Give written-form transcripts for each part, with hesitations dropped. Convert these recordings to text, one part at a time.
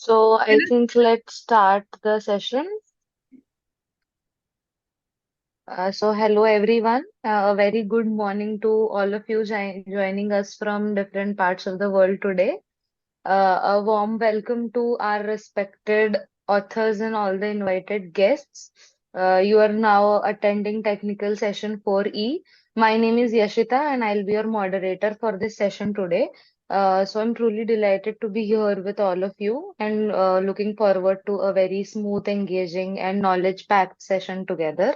So I think let's start the session. So hello everyone. A very good morning to all of you joining us from different parts of the world today. A warm welcome to our respected authors and all the invited guests. You are now attending technical session 4E. My name is Yashita and I'll be your moderator for this session today. So I'm truly delighted to be here with all of you and looking forward to a very smooth, engaging, and knowledge-packed session together.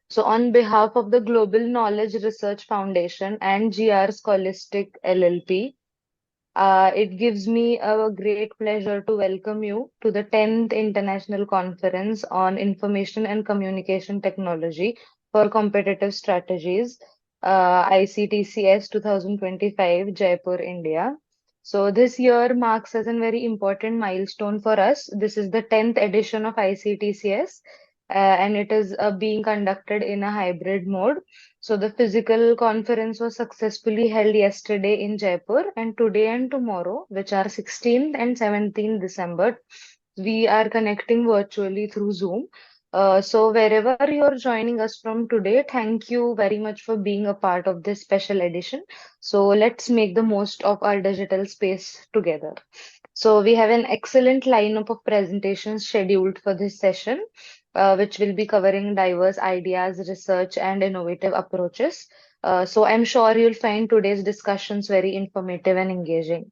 So, on behalf of the Global Knowledge Research Foundation and GR Scholastic LLP, it gives me a great pleasure to welcome you to the 10th International Conference on Information and Communication Technology for Competitive Strategies, ICTCS 2025, Jaipur, India. So, this year marks as a very important milestone for us. This is the 10th edition of ICTCS, and it is being conducted in a hybrid mode. So the physical conference was successfully held yesterday in Jaipur, and today and tomorrow, which are 16th and 17th December, we are connecting virtually through Zoom. So wherever you're joining us from today, thank you very much for being a part of this special edition. So let's make the most of our digital space together. So we have an excellent lineup of presentations scheduled for this session, which will be covering diverse ideas, research, and innovative approaches. So I'm sure you'll find today's discussions very informative and engaging.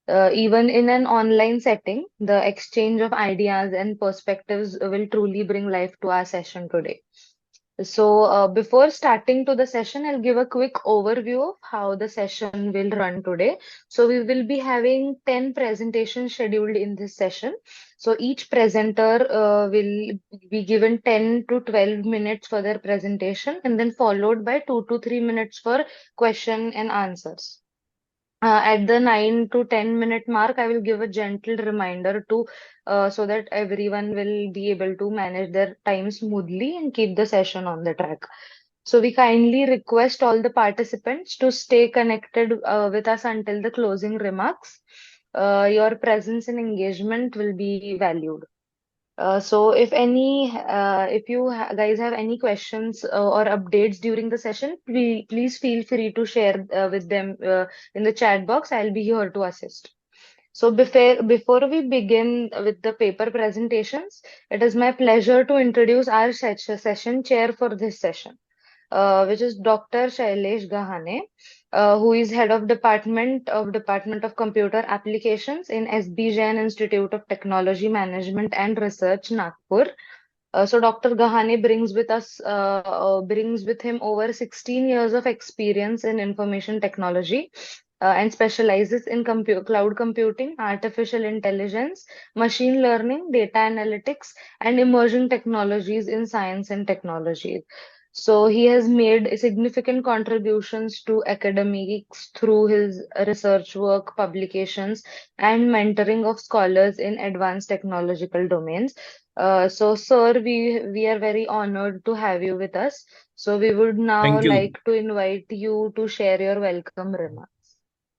Even in an online setting, the exchange of ideas and perspectives will truly bring life to our session today. So, before starting to the session, I'll give a quick overview of how the session will run today. So, we will be having 10 presentations scheduled in this session. So, each presenter will be given 10 to 12 minutes for their presentation and then followed by 2 to 3 minutes for question and answers. At the 9 to 10 minute mark, I will give a gentle reminder to so that everyone will be able to manage their time smoothly and keep the session on the track. So we kindly request all the participants to stay connected with us until the closing remarks. Your presence and engagement will be valued. So if you guys have any questions or updates during the session, please feel free to share with them in the chat box. I'll be here to assist. So before we begin with the paper presentations, it is my pleasure to introduce our session chair for this session, which is Dr. Shailesh Gahane, who is head of Department of Computer Applications in SB Jain Institute of Technology Management and Research, Nagpur. So Dr. Gahane brings with him over 16 years of experience in information technology. And specializes in cloud computing, artificial intelligence, machine learning, data analytics, and emerging technologies in science and technology. So he has made significant contributions to academics through his research work, publications, and mentoring of scholars in advanced technological domains. So, sir, we are very honored to have you with us. So, we would now Thank you. like to invite you to share your welcome remarks.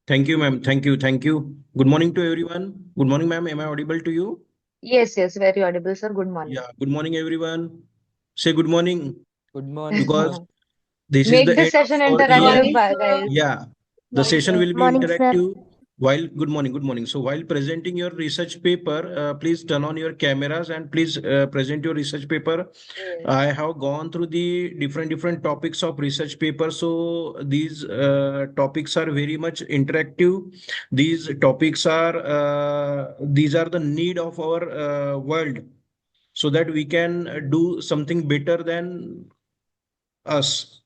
Thank you, ma'am. Thank you. Thank you. Good morning to everyone. Good morning, ma'am. Am I audible to you? Yes, yes, very audible, sir. Good morning. Yeah. Good morning, everyone. Say good morning Good morning, because sir. this is Make the this end of session our Good year. interactive, morning, sir. guys. Yeah. The Morning, session sir. will be Morning, sir. interactive. While good morning, good morning. So while presenting your research paper, please turn on your cameras and please present your research paper. Yes. I have gone through the different topics of research paper. So these topics are very much interactive. These are the need of our world, so that we can do something better than us.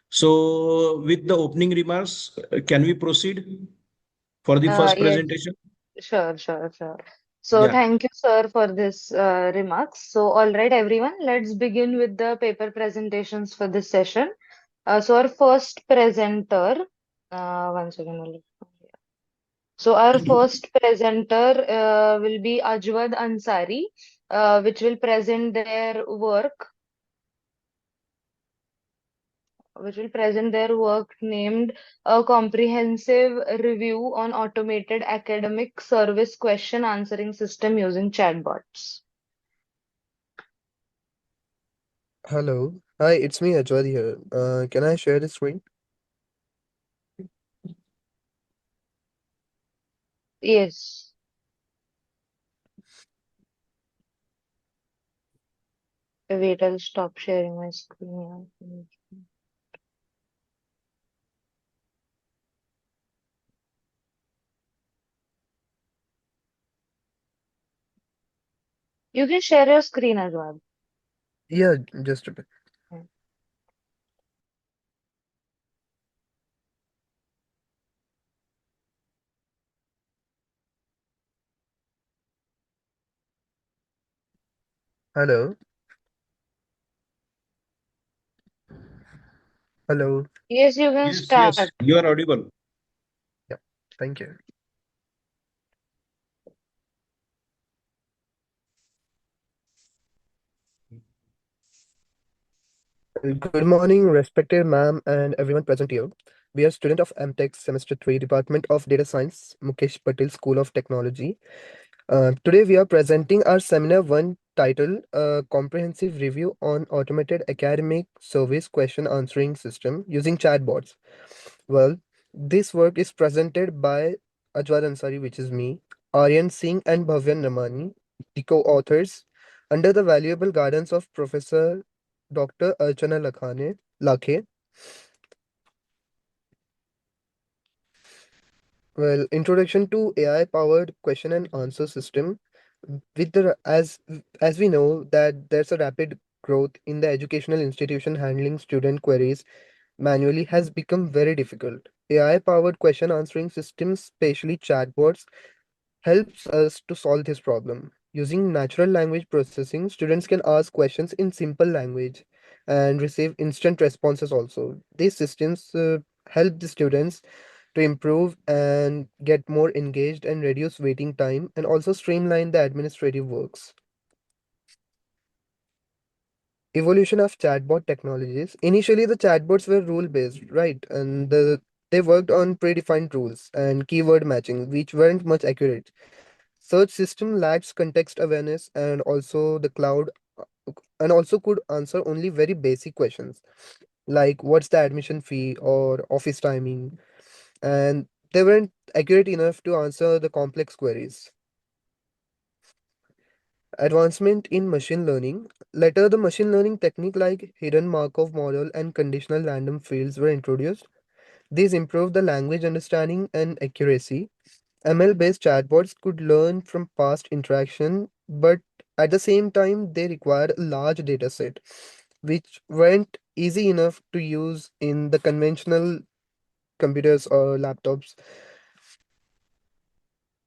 So with the opening remarks, can we proceed for the first Yes, presentation? sure, sure, sure. So, Yeah. thank you, sir, for this remarks. So, all right, everyone, let's begin with the paper presentations for this session. So, our first presenter, one second only. So our first presenter will be Ajwad Ansari, which will present their work. which will present their work named A Comprehensive Review on Automated Academic Service Question Answering System Using Chatbots. Hello. Hi, it's me, Ajwad here. Can I share the screen? Yes. Wait, I'll stop sharing my screen. You can share your screen as well. Yeah, just a bit. Hello. Hello. Yes, you can Yes, yes, start. you are audible. Yeah, thank you. Good morning, respected ma'am and everyone present here. We are student of MTech Semester 3, Department of Data Science, Mukesh Patel School of Technology. Today we are presenting our Seminar 1 titled Comprehensive Review on Automated Academic Service Question Answering System using Chatbots. Well, this work is presented by Ajwad Ansari, which is me, Aryan Singh and Bhavyan Ramani, the co-authors, under the valuable guidance of Professor Dr. Archana Lakhe. Well, introduction to AI-powered question and answer system. With the as we know that there's a rapid growth in the educational institution handling student queries manually has become very difficult. AI-powered question answering systems, especially chatbots, helps us to solve this problem. Using natural language processing, students can ask questions in simple language and receive instant responses also. These systems help the students to improve and get more engaged and reduce waiting time and also streamline the administrative works. Evolution of chatbot technologies. Initially, the chatbots were rule based, right? They worked on predefined rules and keyword matching, which weren't much accurate. Search system lacks context awareness and also could answer only very basic questions like what's the admission fee or office timing, and they weren't accurate enough to answer the complex queries. Advancement in machine learning. Later, the machine learning technique like hidden Markov model and conditional random fields were introduced. These improved the language understanding and accuracy. ML-based chatbots could learn from past interaction, but at the same time, they required a large data set, which weren't easy enough to use in the conventional computers or laptops.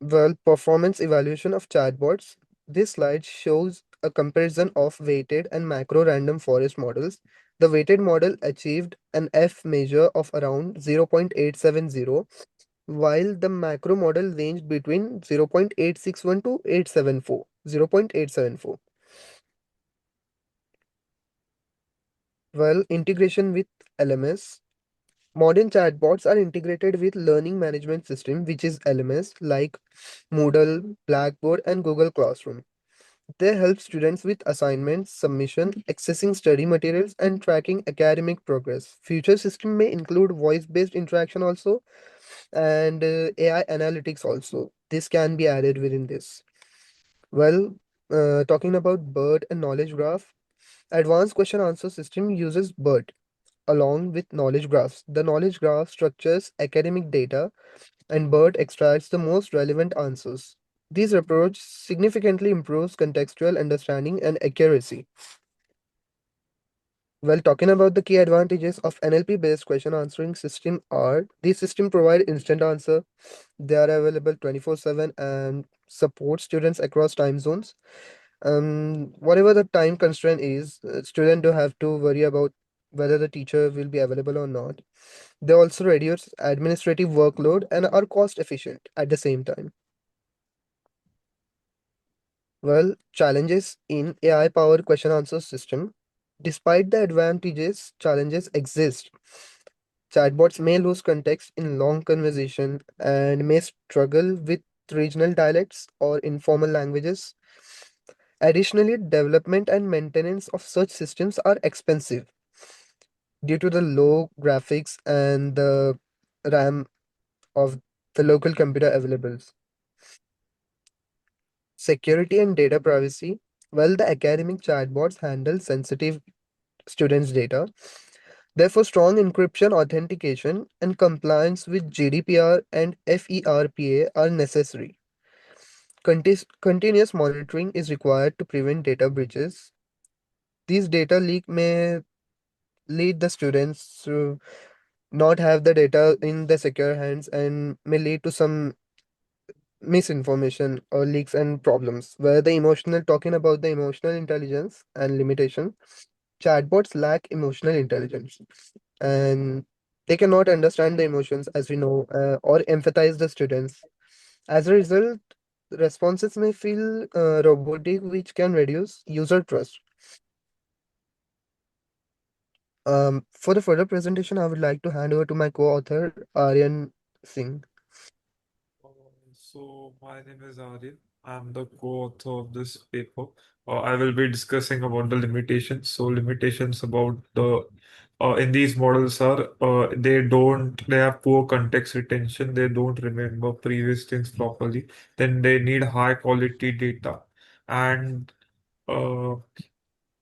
Well, performance evaluation of chatbots. This slide shows a comparison of weighted and macro random forest models. The weighted model achieved an F measure of around 0.870, while the macro model ranged between 0.861 to 874, 0.874. Well, integration with LMS. Modern chatbots are integrated with learning management system, which is LMS, like Moodle, Blackboard, and Google Classroom. They help students with assignments, submission, accessing study materials, and tracking academic progress. Future system may include voice-based interaction also, and AI analytics also. This can be added within this. Well, talking about BERT and knowledge graph, advanced question answer system uses BERT along with knowledge graphs. The knowledge graph structures academic data and BERT extracts the most relevant answers. This approach significantly improves contextual understanding and accuracy. Well, talking about the key advantages of NLP-based question answering system are these system provide instant answer. They are available 24/7 and support students across time zones. Whatever the time constraint is, student don't have to worry about whether the teacher will be available or not. They also reduce administrative workload and are cost efficient at the same time. Well, challenges in AI-powered question answer system. Despite the advantages, challenges exist. Chatbots may lose context in long conversation and may struggle with regional dialects or informal languages. Additionally, development and maintenance of such systems are expensive due to the low graphics and the RAM of the local computer available. Security and data privacy. Well, the academic chatbots handle sensitive students' data. Therefore, strong encryption, authentication, and compliance with GDPR and FERPA are necessary. Continuous monitoring is required to prevent data breaches. These data leak may lead the students to not have the data in the secure hands and may lead to some misinformation or leaks and problems where the emotional talking about the emotional intelligence and limitation. Chatbots lack emotional intelligence and they cannot understand the emotions, as we know, or empathize the students. As a result, responses may feel robotic, which can reduce user trust. For the further presentation, I would like to hand over to my co-author, Aryan Singh. My name is Aryan. I'm the co-author of this paper. I will be discussing about the limitations. So limitations about the in these models are they have poor context retention. They don't remember previous things properly. Then they need high quality data, and uh,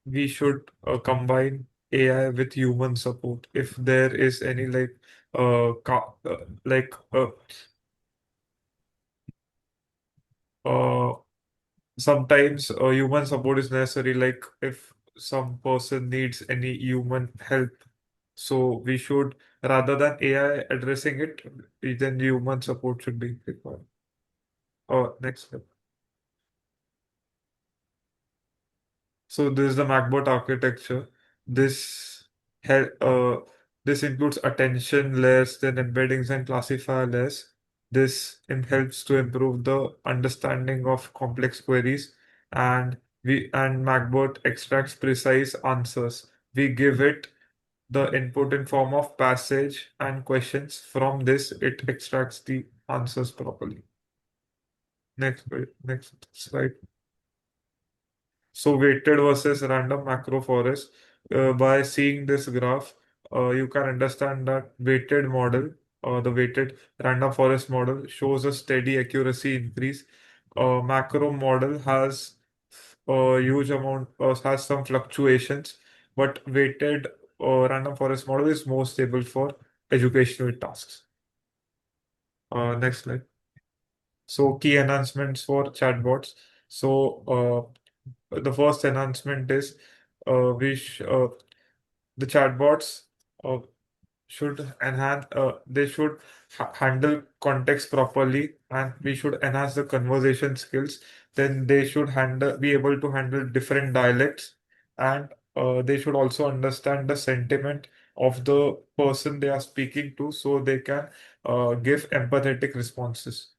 we should combine AI with human support. If there is any like uh, sometimes human support is necessary, like if some person needs any human help. So we should, rather than AI addressing it, then human support should be required. Next step. So this is the MacBot architecture. This hel this includes attention layers, then embeddings and classifier layers. Helps to improve the understanding of complex queries, and MacBot extracts precise answers. We give it the input in form of passage and questions. From this, it extracts the answers properly. Next slide. So weighted versus random macro forest. By seeing this graph, you can understand that the weighted random forest model shows a steady accuracy increase. Macro model has a huge amount, has some fluctuations, but weighted random forest model is more stable for educational tasks. Next slide. So key enhancements for chatbots. The first enhancement is the chatbots uh, should enhance they should handle context properly, and we should enhance the conversation skills. Then they should be able to handle different dialects, and they should also understand the sentiment of the person they are speaking to, so they can give empathetic responses.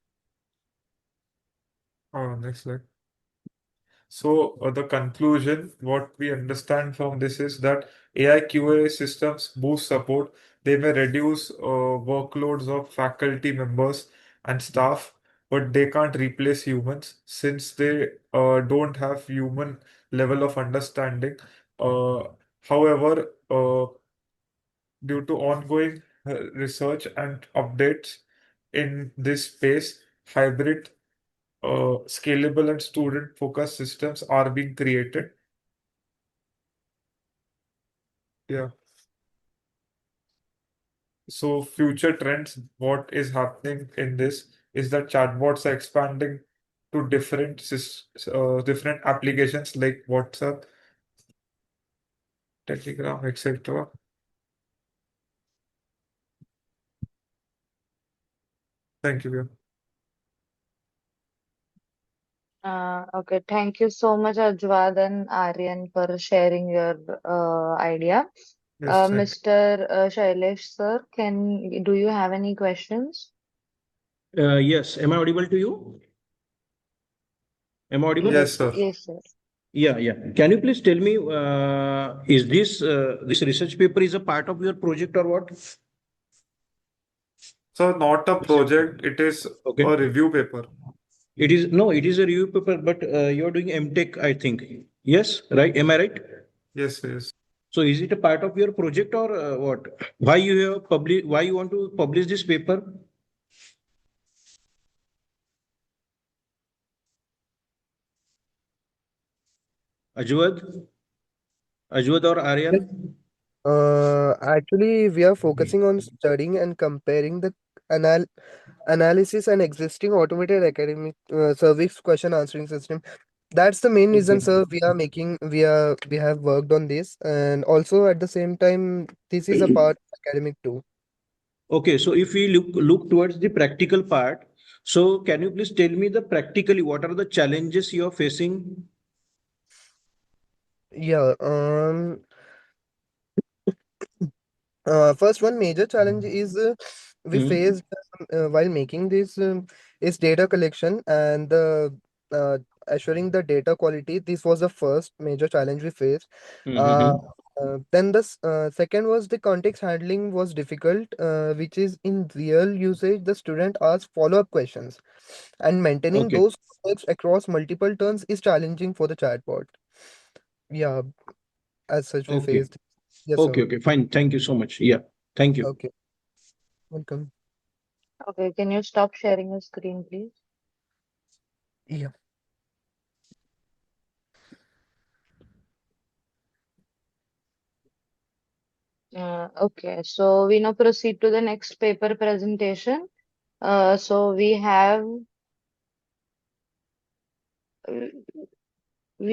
Next slide. So, the conclusion, what we understand from this is that AI QA systems boost support. They may reduce workloads of faculty members and staff, but they can't replace humans since they don't have human level of understanding. However, due to ongoing research and updates in this space, hybrid scalable and student focused systems are being created. Yeah. So future trends, what is happening in this is that chatbots are expanding to different applications like WhatsApp, Telegram, etc. Thank you. Okay, thank you so much, Ajwad and Aryan, for sharing your idea. Yes, thank Mr. Shailesh, sir, do you have any questions? Yes. Am I audible to you? Am I you. audible? Yes, Yes, sir. yes, sir. Yeah. Can you please tell me, is this research paper is a part of your project or what? So not a project, it is Okay. a review paper. It is no, it is a review paper, but you're doing MTech, I think. Yes, right? Am I right? Yes, yes. So is it a part of your project or what? Why you have publish? Why you want to publish this paper? Ajwad, Ajwad or Yes. Aryan? Actually, we are focusing on studying and comparing the anal analysis and existing automated academic service question answering system. That's the main reason, Okay. sir. We have worked on this, and also at the same time, this is a part of academic too. Okay, so if we look towards the practical part, so can you please tell me the practically what are the challenges you are facing? Yeah. First one major challenge is we Hmm. faced while making this is data collection and uh, assuring the data quality. This was the first major challenge we faced. Uh, Mm-hmm. then the second was the context handling was difficult, which is in real usage the student asks follow-up questions, and maintaining Okay. those context across multiple turns is challenging for the chatbot. Yeah, as such we Okay. faced. Yes, Okay. sir. Okay. Fine. Thank you so much. Yeah. Thank you. Okay, welcome. Okay, can you stop sharing your screen, please? Yeah. Okay, so we now proceed to the next paper presentation. So we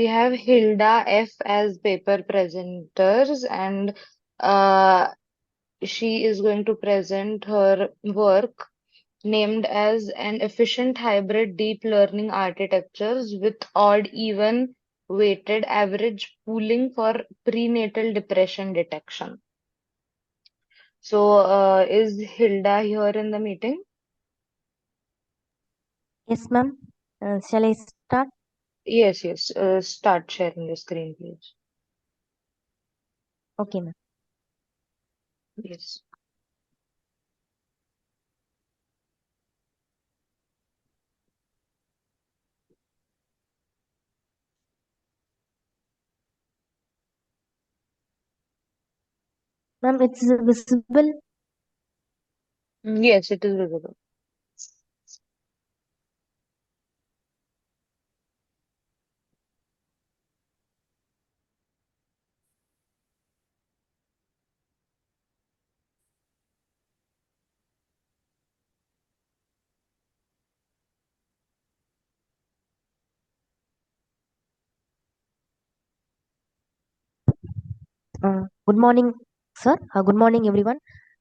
have Hilda F as paper presenters, and uh, she is going to present her work named as an efficient hybrid deep learning architectures with odd even weighted average pooling for prenatal depression detection. So, is Hilda here in the meeting? Yes, ma'am. Shall I start? Yes. Start sharing your screen, please. Okay, ma'am. Yes. Ma'am, it's visible. Yes, it is visible. Good morning, sir. Good morning, everyone.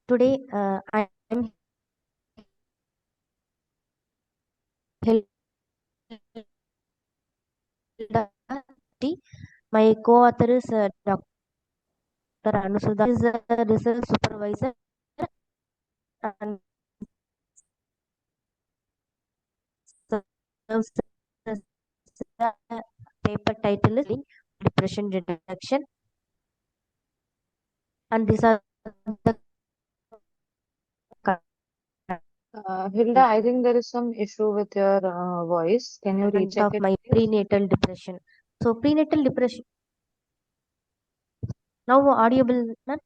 Today, I'm Hilda T. My co-author is Dr. Anusudha. Is a research supervisor, and serves as the paper title is Depression Reduction. And these are the Hilda, I think there is some issue with your voice. Can you content recheck of it, my please? prenatal depression. So prenatal depression. Now audible, ma'am?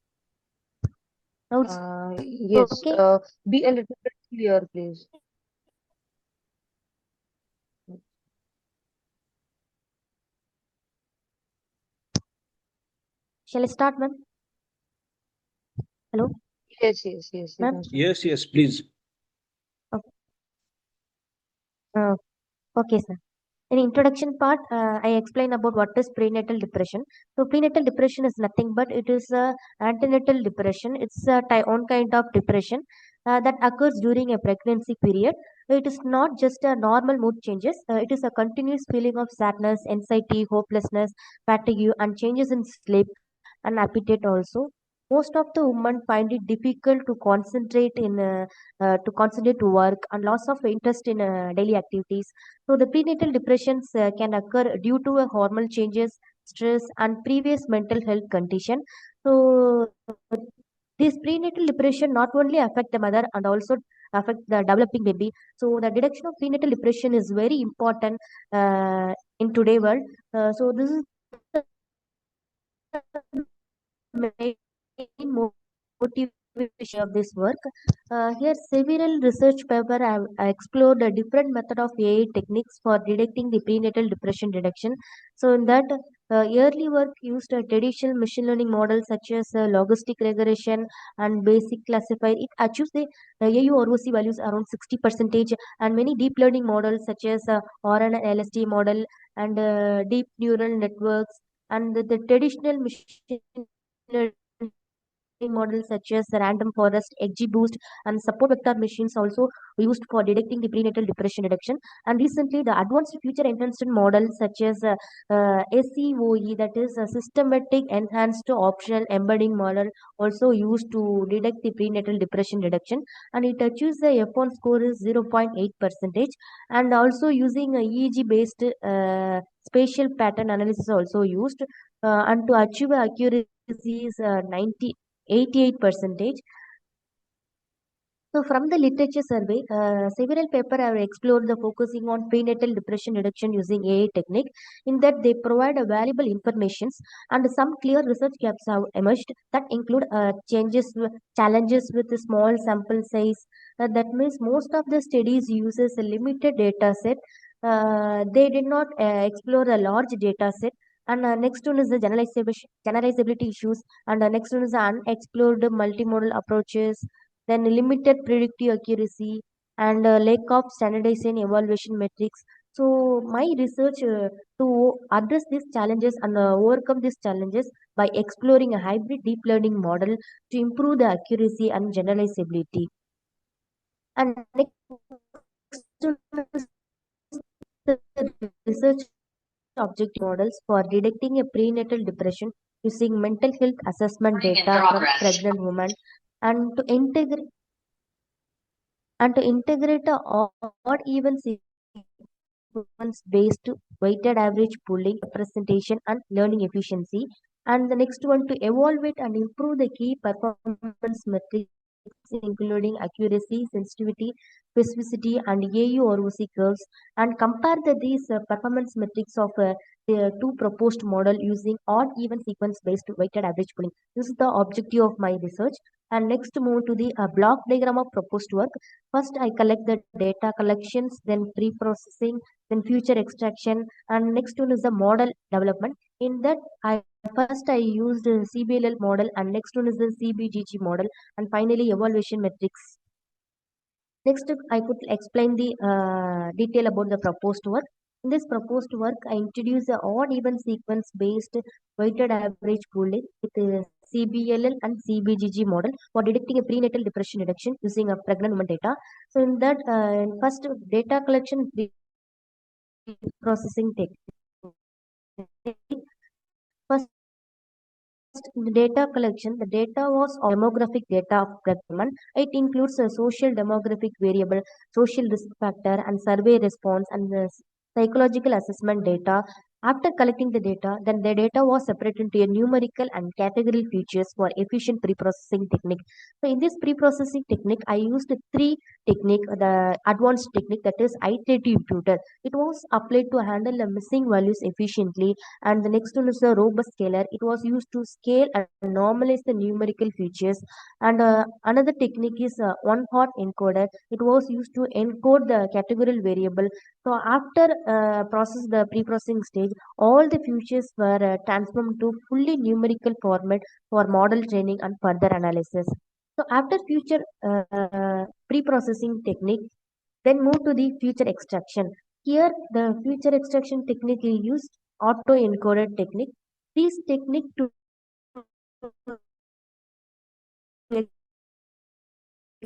Now it's Yes. okay. Be a little bit clear, please. Shall I start, ma'am? Hello, Yes. You ma'am. can start. Yes, please. Okay, uh, okay, sir. In introduction part, I explain about what is prenatal depression. So prenatal depression is nothing but it is a antenatal depression. It's a one kind of depression that occurs during a pregnancy period. It is not just a normal mood changes. It is a continuous feeling of sadness, anxiety, hopelessness, fatigue, and changes in sleep and appetite also. Most of the women find it difficult to concentrate to work and loss of interest in daily activities. So the prenatal depressions can occur due to hormonal changes, stress, and previous mental health condition. So this prenatal depression not only affect the mother and also affect the developing baby. So the detection of prenatal depression is very important in today world. So this is main motivation of this work. Here, several research papers have explored a different method of AI techniques for detecting the prenatal depression detection. So, in that, early work used a traditional machine learning model such as logistic regression and basic classifier. It achieves the AUROC values around 60 percentage, and many deep learning models such as RNLST model and deep neural networks and the traditional machine learning models such as random forest, XGBoost, and support vector machines also used for detecting the prenatal depression detection. And recently, the advanced future enhanced models such as SEOE, that is a systematic enhanced optional embedding model, also used to detect the prenatal depression detection, and it achieves the F1 score is 0.8 percentage, and also using a EEG based spatial pattern analysis also used, and to achieve accuracy is 88 percentage. So from the literature survey, several papers have explored the focusing on prenatal depression reduction using AI technique. In that, they provide a valuable informations and some clear research gaps have emerged that include challenges with a small sample size. That means most of the studies uses a limited data set. They did not explore a large data set. And next one is the generalizability issues. And next one is the unexplored multimodal approaches, then limited predictive accuracy, and lack of standardization evaluation metrics. So my research to address these challenges and overcome these challenges by exploring a hybrid deep learning model to improve the accuracy and generalizability. And next the research objective models for detecting a prenatal depression using mental health assessment Recording in data from progress. pregnant women, and to integrate a odd even sequence based weighted average pooling, representation, and learning efficiency. And the next one to evaluate and improve the key performance metrics, including accuracy, sensitivity, specificity, and AUROC curves, and compare these performance metrics of the two proposed model using odd even sequence based weighted average pooling. This is the objective of my research. And next move to the block diagram of proposed work. First, I collect the data collections, then pre-processing, then future extraction, and next one is the model development. In that, I used a CBLL model, and next one is the CBGG model, and finally evaluation metrics. Next, I could explain the detail about the proposed work. In this proposed work, I introduce a odd even sequence based weighted average pooling with a CBLL and CBGG model for detecting a prenatal depression reduction using a pregnant woman data. So in that, first data collection processing technique. First, the data collection, the data was demographic data of pregnant. It includes a social demographic variable, social risk factor, and survey response, and the psychological assessment data. After collecting the data, then the data was separated into a numerical and categorical features for efficient pre-processing technique. So in this pre-processing technique, I used three technique, the advanced technique, that is iterative imputer. It was applied to handle the missing values efficiently, and the next one is the robust scaler. It was used to scale and normalize the numerical features. And another technique is one hot encoder. It was used to encode the categorical variable. So after process the pre-processing stage, all the features were transformed to fully numerical format for model training and further analysis. So after future pre-processing technique, then move to the future extraction. Here, the future extraction technique is used auto-encoded technique. This technique to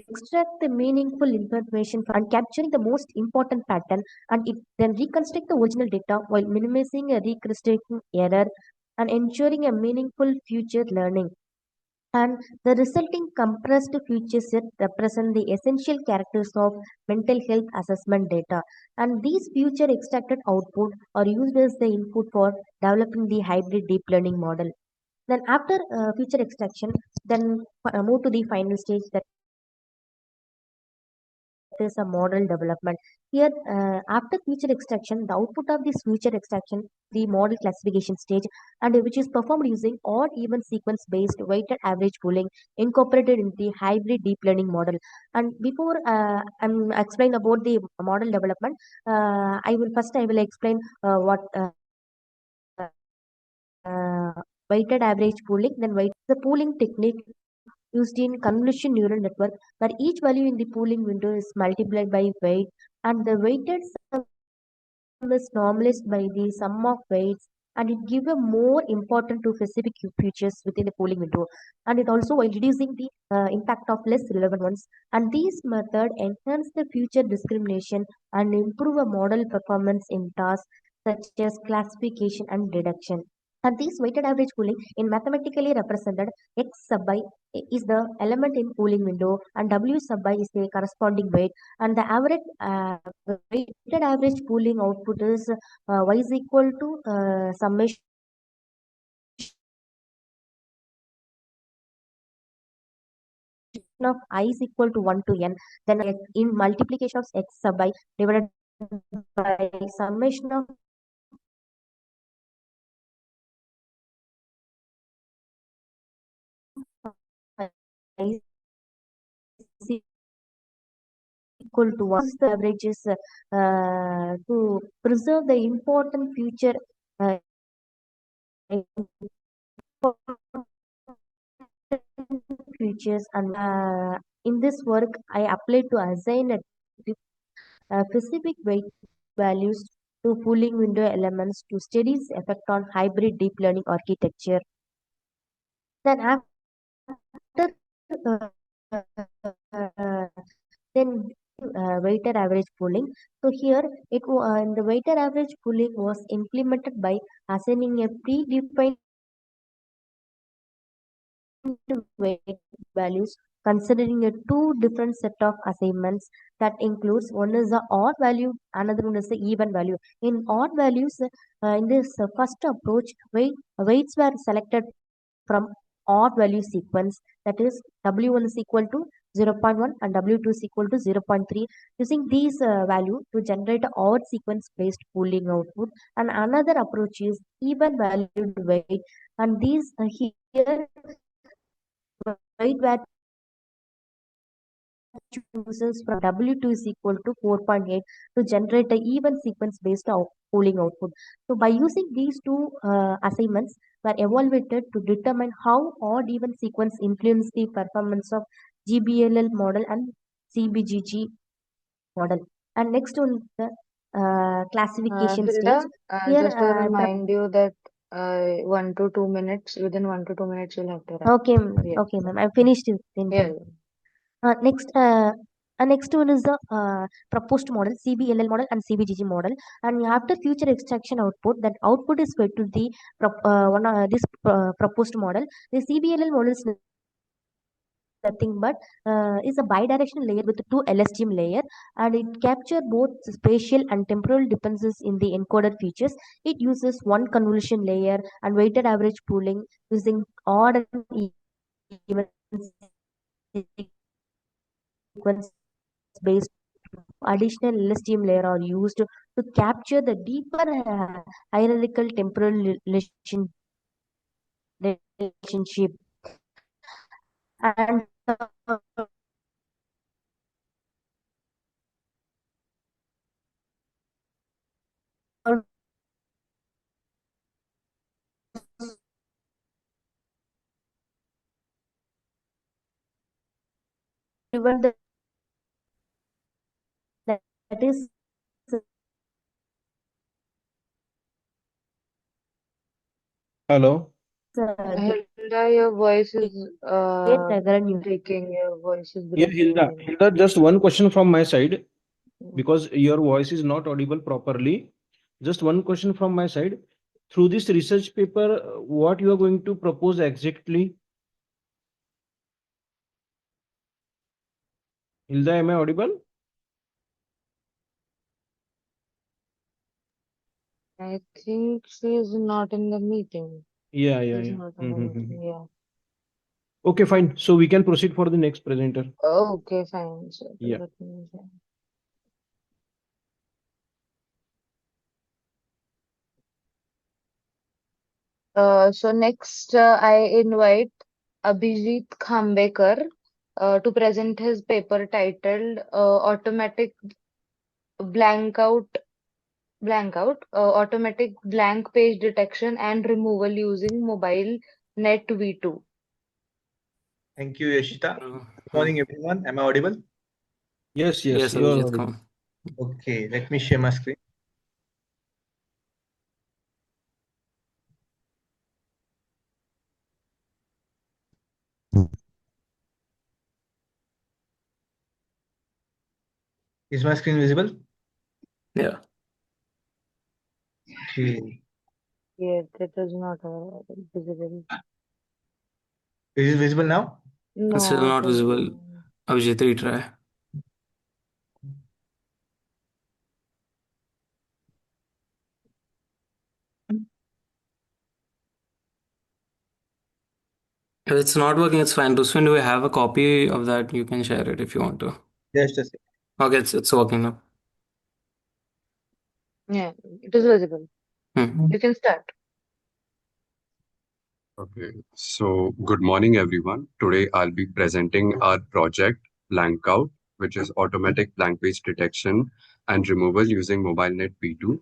extract the meaningful information and capturing the most important pattern, and it then reconstruct the original data while minimizing a reconstructing error and ensuring a meaningful future learning. and the resulting compressed feature set represent the essential characters of mental health assessment data. And these future extracted output are used as the input for developing the hybrid deep learning model. Then after feature extraction, then move to the final stage, that is a model development. Here, after feature extraction, the output of this feature extraction, the model classification stage, and which is performed using odd even sequence based weighted average pooling incorporated in the hybrid deep learning model. And before I'm explain about the model development, I will explain what uh, weighted average pooling. Then the pooling technique used in convolution neural network, where each value in the pooling window is multiplied by weight, and the weighted sum is normalized by the sum of weights, and it gives a more important to specific features within the pooling window, and it also while reducing the impact of less relevant ones. And these method enhance the future discrimination and improve a model performance in tasks such as classification and deduction. And this weighted average pooling in mathematically represented x sub I is the element in pooling window, and w sub I is the corresponding weight, and the average weighted average pooling output is y is equal to summation of I is equal to 1 to n, then in multiplication of x sub I divided by summation of I is equal to 1. The average is to preserve the important future uh, features. And in this work, I applied to assign a specific weight values to pooling window elements to study its effect on hybrid deep learning architecture. Then after uh, then weighted average pooling. So here the weighted average pooling was implemented by assigning a predefined weight values, considering a two different set of assignments that includes one is the odd value, another one is the even value. In odd values, in this first approach, weights were selected from odd value sequence, that is w1 is equal to 0.1 and w2 is equal to 0.3, using these value to generate a odd sequence based pooling output. And another approach is even valued weight, and these here weight were chooses from W2 is equal to 4.8 to generate an even sequence based pooling output. So by using these two assignments were evaluated to determine how odd even sequence influence the performance of GBLL model and CBGG model. And next one the classification stage. Hilda, Here, just to remind you that 1 to 2 minutes, within 1 to 2 minutes, you'll have to wrap. okay, Yeah. okay, ma'am. I finished it. Yeah. Next one is the proposed model, CBLL model and CBGG model. And after future extraction output, that output is fed to the this proposed model. The CBLL model is nothing but is a bidirectional layer with two LSTM layer, and it capture both spatial and temporal differences in the encoded features. It uses one convolution layer and weighted average pooling using odd and even sequence based additional LSTM layer are used to capture the deeper hierarchical temporal relationship. And even that is Hello. Hilda, your voice is great revenue. breaking. Your voice is Yeah, breaking Hilda. again. Hilda, just one question from my side because your voice is not audible properly. Just one question from my side. Through this research paper, what you are going to propose exactly? Hilda, am I audible? I think she is not in the meeting. Yeah, yeah, She's yeah. not in the meeting. Yeah. Okay, fine. So we can proceed for the next presenter. Okay, fine. So Yeah. let me see. So next, I invite Abhijit Khambekar to present his paper titled "Automatic Blank Out, Automatic Blank Page Detection and Removal Using Mobile Net V2." Thank you, Yashita. Uh, Good morning, everyone. Am I audible? Yes, yes, yes, you are Abhijit, audible. come. Okay, let me share my screen. Is my screen visible? Yeah. Okay. Yeah, that is not visible. Is it visible now? It's still No, it not is. visible. Abhijit, retry. If it's not working, it's fine. Ruswin, do we have a copy of that? You can share it if you want to. Just a second. Okay, it's working now. Yeah, it is visible. Hmm. You can start. Okay, so good morning, everyone. Today I'll be presenting our project Blank Out, which is automatic blank page detection and removal using MobileNet P2.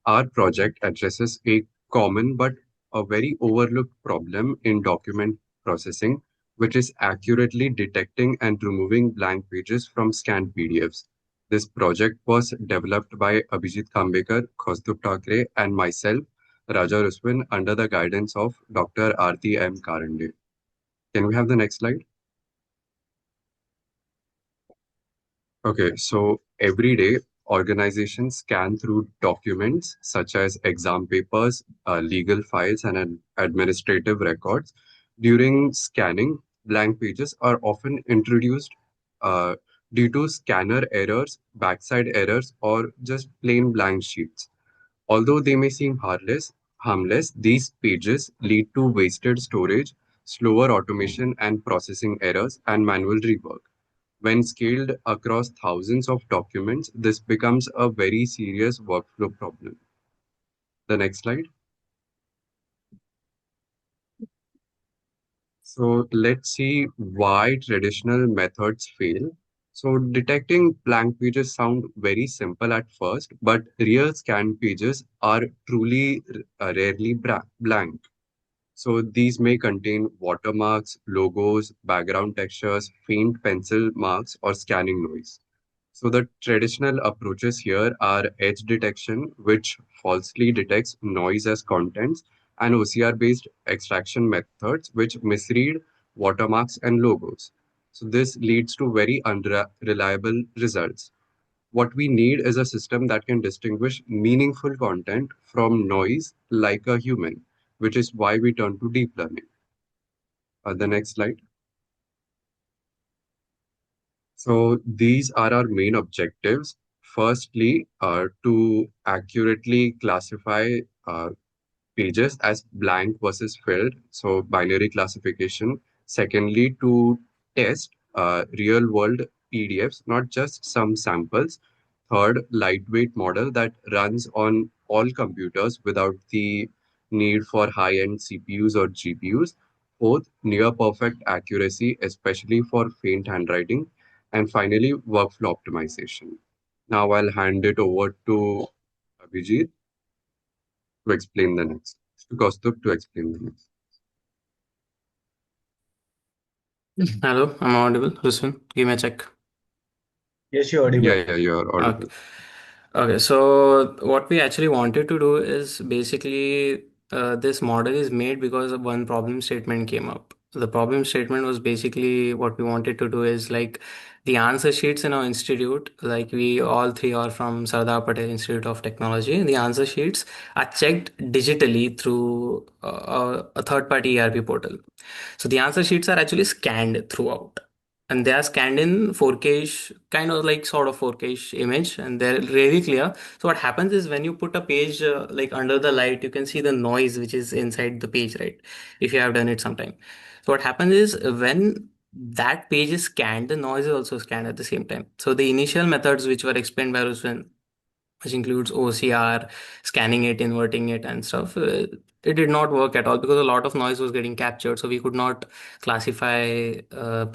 Our project addresses a common but a very overlooked problem in document processing, which is accurately detecting and removing blank pages from scanned PDFs. This project was developed by Abhijit Khambekar, Kaustubh Thackeray, and myself, Raja Ruswin, under the guidance of Dr. Aarti M. Karande. Can we have the next slide? Okay, so every day organizations scan through documents such as exam papers, legal files, and administrative records. During scanning, blank pages are often introduced uh, due to scanner errors, backside errors, or just plain blank sheets. Although they may seem harmless, these pages lead to wasted storage, slower automation and processing errors, and manual rework. When scaled across thousands of documents, this becomes a very serious workflow problem. The next slide. So let's see why traditional methods fail. So detecting blank pages sound very simple at first, but real scanned pages are truly rarely blank. So these may contain watermarks, logos, background textures, faint pencil marks, or scanning noise. So the traditional approaches here are edge detection, which falsely detects noise as contents, and OCR-based extraction methods, which misread watermarks and logos. So this leads to very unreliable results. What we need is a system that can distinguish meaningful content from noise like a human, which is why we turn to deep learning. The next slide. So these are our main objectives. Firstly, to accurately classify pages as blank versus filled, so binary classification. Secondly, to test real world PDFs, not just some samples. Third, lightweight model that runs on all computers without the need for high-end CPUs or GPUs. Fourth, near perfect accuracy, especially for faint handwriting. And finally, workflow optimization. Now I'll hand it over to Abhijit to explain the next. To Kaustubh to explain the next. Hello, I'm audible. Ruswin, give me a check. Yes, you're audible. Yeah, you're Okay. audible. Okay, so what we actually wanted to do is basically this model is made because of one problem statement came up. The problem statement was basically what we wanted to do is like the answer sheets in our institute, like we all three are from Sardar Patel Institute of Technology. The answer sheets are checked digitally through a third-party ERP portal. So the answer sheets are actually scanned throughout. and they are scanned in 4K-ish, kind of like sort of 4K-ish image, and they're really clear. So what happens is when you put a page like under the light, you can see the noise which is inside the page, right? If you have done it sometime. So what happens is when that page is scanned, the noise is also scanned at the same time. So the initial methods which were explained by Ruswan, which includes OCR, scanning it, inverting it, and stuff. It did not work at all because a lot of noise was getting captured, so we could not classify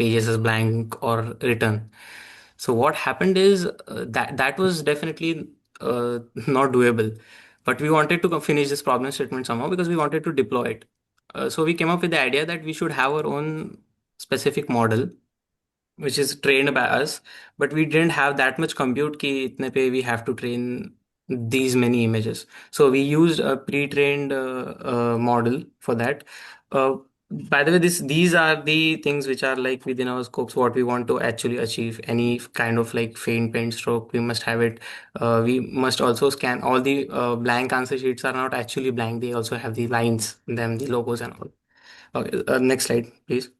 pages as blank or written. So what happened is that was definitely not doable. But we wanted to finish this problem statement somehow because we wanted to deploy it. So we came up with the idea that we should have our own specific model which is trained by us, but we didn't have that much compute ki itne pe we have to train these many images. So we used a pre-trained model for that. Uh, by the way, these are the things which are like within our scopes, what we want to actually achieve. Any kind of like faint paint stroke, we must have it. We must also scan all the blank answer sheets are not actually blank. They also have the lines in them, the logos and all. Okay, next slide, please.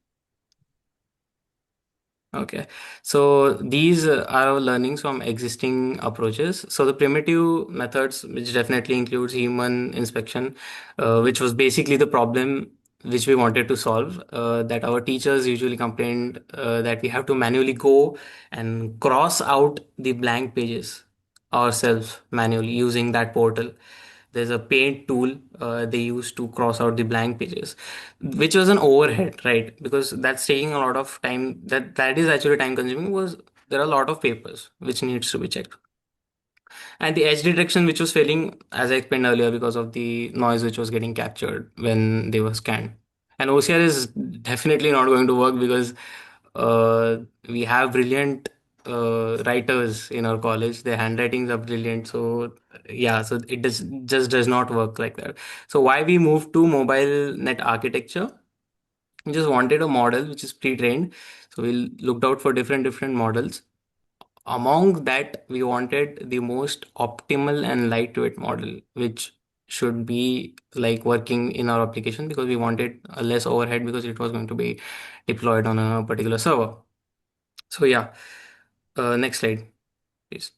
Okay, so these are our learnings from existing approaches. So the primitive methods, which definitely includes human inspection, which was basically the problem which we wanted to solve, that our teachers usually complained that we have to manually go and cross out the blank pages ourselves manually using that portal. There's a paint tool they use to cross out the blank pages, which was an overhead, right? Because that's taking a lot of time. That is actually time consuming. Was there are a lot of papers which needs to be checked, and the edge detection which was failing, as I explained earlier, because of the noise which was getting captured when they were scanned. And OCR is definitely not going to work because we have brilliant writers in our college. Their handwritings are brilliant. So yeah, so it just does not work like that. So why we moved to mobile net architecture? We just wanted a model which is pre-trained. So we looked out for different models. Among that, we wanted the most optimal and lightweight model, which should be like working in our application because we wanted a less overhead because it was going to be deployed on a particular server. So yeah, next slide, please.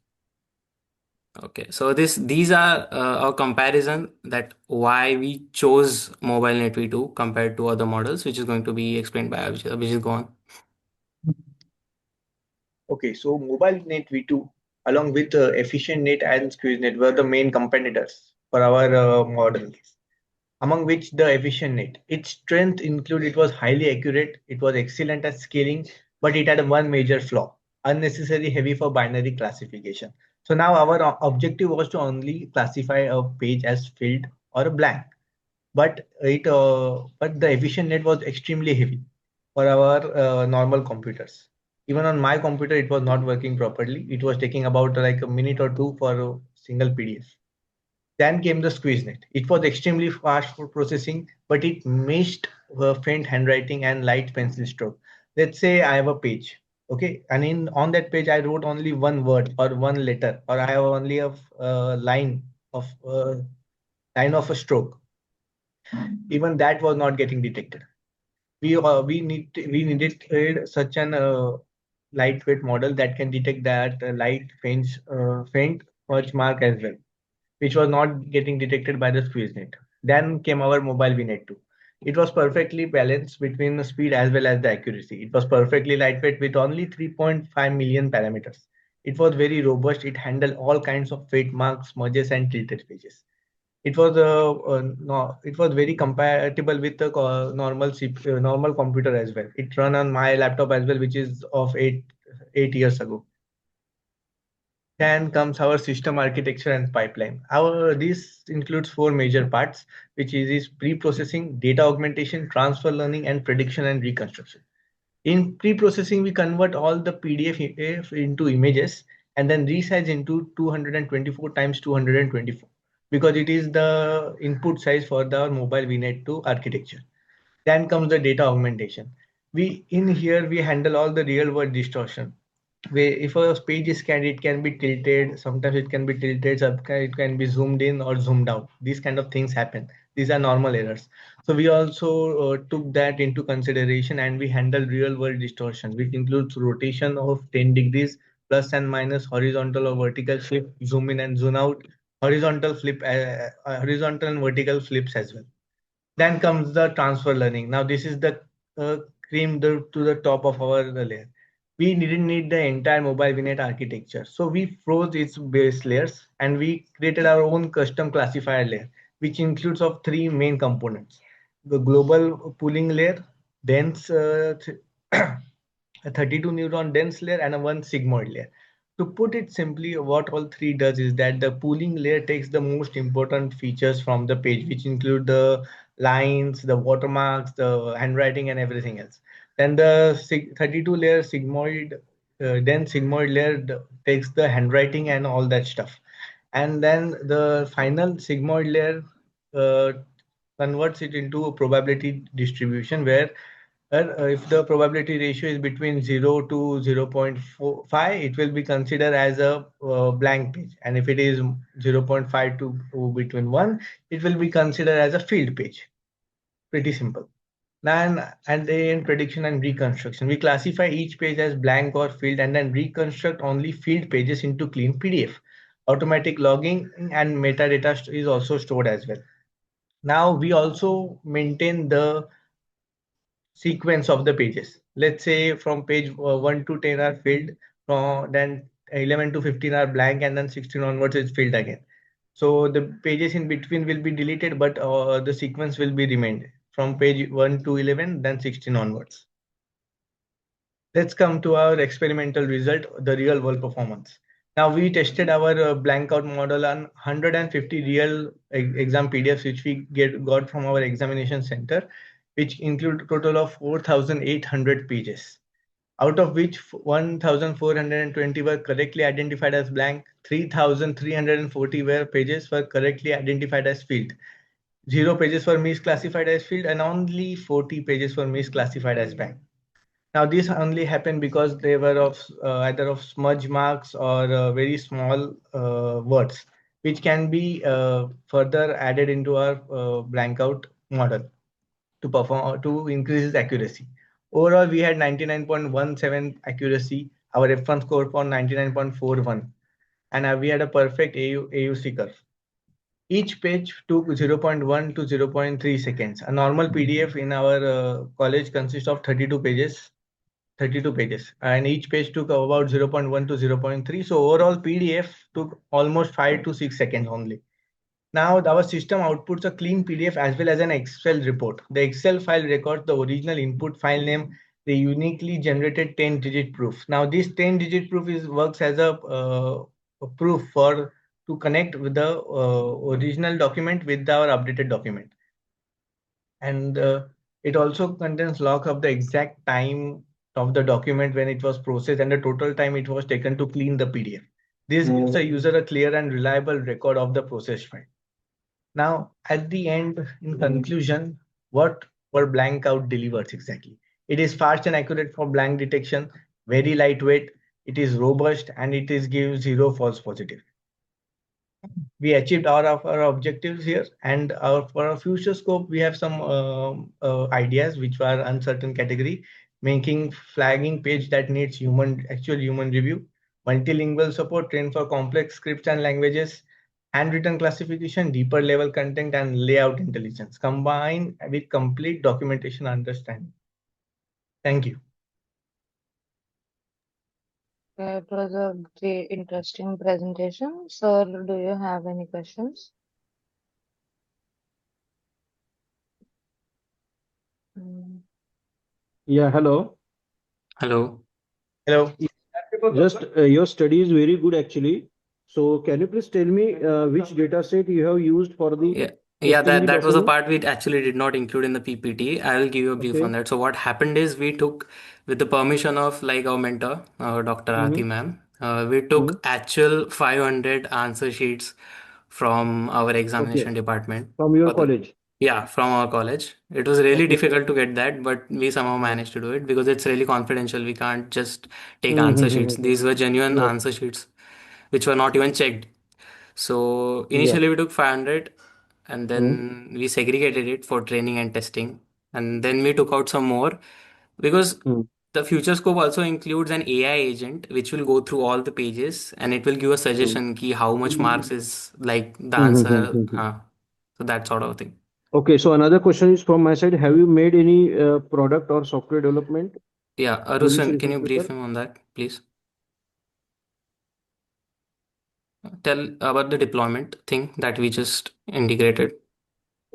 Okay, so these are our comparison that why we chose MobileNet V2 compared to other models, which is going to be explained by Abhijit. Abhijit, go on. Okay, so mobile net V2 along with efficient net and squeeze net were the main competitors for our model, among which the efficient net. Its strength include it was highly accurate, it was excellent at scaling, but it had one major flaw, unnecessary heavy for binary classification. So now our objective was to only classify a page as filled or a blank, but the efficient net was extremely heavy for our normal computers. Even on my computer, it was not working properly. It was taking about like a minute or two for a single PDF. Then came the SqueezeNet. It was extremely fast for processing, but it missed faint handwriting and light pencil stroke. Let's say I have a page, okay, and in on that page I wrote only one word or one letter, or I have only a of line of a stroke. Even that was not getting detected. We needed such an lightweight model that can detect that faint smudge mark as well, which was not getting detected by the SqueezeNet. Then came our mobile VNet 2. It was perfectly balanced between the speed as well as the accuracy. It was perfectly lightweight with only 3.5 million parameters. It was very robust. It handled all kinds of faint marks, smudges, and tilted pages. It was no, it was very compatible with the normal computer as well. It run on my laptop as well, which is of 8 years ago. Then comes our system architecture and pipeline. Our this includes four major parts, which is pre-processing, data augmentation, transfer learning, and prediction and reconstruction. In pre-processing, we convert all the PDF into images and then resize into 224 times 224 because it is the input size for the mobile VNet 2 architecture. Then comes the data augmentation. We in here we handle all the real world distortion. Where if a page is scanned, it can be tilted. Sometimes it can be tilted. Sometimes it can be zoomed in or zoomed out. These kind of things happen. These are normal errors. So we also took that into consideration, and we handled real world distortion, which includes rotation of 10 degrees, plus and minus, horizontal or vertical flip, zoom in and zoom out, horizontal and vertical flips as well. Then comes the transfer learning. Now this is the cream to the top of our layer. We didn't need the entire mobile vignette architecture. So we froze its base layers and we created our own custom classifier layer, which includes of three main components: the global pooling layer, dense a 32 neuron dense layer, and a one sigmoid layer. To put it simply, what all three does is that the pooling layer takes the most important features from the page, which include the lines, the watermarks, the handwriting, and everything else. Then the 32 layer dense sigmoid layer takes the handwriting and all that stuff. And then the final sigmoid layer uh, converts it into a probability distribution where if the probability ratio is between 0 to 0.45, it will be considered as a blank page. And if it is 0.5 to between 1, it will be considered as a field page. Pretty simple. And then prediction and reconstruction. We classify each page as blank or filled and then reconstruct only filled pages into clean PDF. Automatic logging and metadata is also stored as well. Now we also maintain the sequence of the pages. Let's say from page 1 to 10 are filled, from then 11 to 15 are blank, and then 16 onwards is filled again. So the pages in between will be deleted, but the sequence will be remained from page 1 to 11, then 16 onwards. Let's come to our experimental result, the real world performance. Now we tested our blank out model on 150 real exam PDFs which we got from our examination center, which include a total of 4,800 pages, out of which 1,420 were correctly identified as blank, 3,340 pages were correctly identified as filled, 0 pages were misclassified as filled, and only 40 pages were misclassified as blank. Now, this only happened because they were of either of smudge marks or very small words, which can be further added into our blank out model to perform to increase its accuracy. Overall, we had 99.17 accuracy. Our F1 score for 99.41, and we had a perfect AUC curve. Each page took 0.1 to 0.3 seconds. A normal PDF in our college consists of 32 pages, and each page took about 0.1 to 0.3. So overall PDF took almost 5 to 6 seconds only. Now our system outputs a clean PDF as well as an Excel report. The Excel file records the original input file name, the uniquely generated 10-digit proof. Now this 10-digit proof works as a proof for to connect with the original document with our updated document. And it also contains logs of the exact time of the document when it was processed and the total time it was taken to clean the PDF. This gives the user a clear and reliable record of the process file. Now, at the end, in conclusion, what were blank out delivers exactly? It is fast and accurate for blank detection, very lightweight, it is robust, and it is gives zero false positive. We achieved all of our objectives here, and for our future scope we have some ideas which were uncertain category: making flagging page that needs actual human review, multilingual support trained for complex scripts and languages, handwritten classification, deeper level content, and layout intelligence combined with complete documentation understanding. Thank you. It was a great, interesting presentation. Sir, do you have any questions? Mm. Yeah, hello. Hello. Hello. Just your study is very good actually. So can you please tell me which data set you have used for the Yeah, testing the that was a document? part we actually did not include in the PPT. I will give you a brief on Okay. that. So what happened is we took, with the permission of like our mentor, Dr. Aarti Mm-hmm. ma'am, we took actual 500 answer sheets from our Okay. examination department. From your For the, college. yeah, from our college. It was really Okay. difficult to get that, but we somehow Yeah. managed to do it because it's really confidential. We can't just take answer sheets. Mm-hmm. These were genuine Yes. answer sheets, which were not even checked. So Yeah. initially we took 500, and then we segregated it for training and testing, and then we took out some more because the future scope also includes an AI agent which will go through all the pages and it will give a suggestion ki how much marks is like the answer. So that sort of thing. Okay, so another question is from my side. Have you made any product or software development Yeah, in this Arushan, can you research brief paper? him on that, please? Tell about the deployment thing that we just integrated.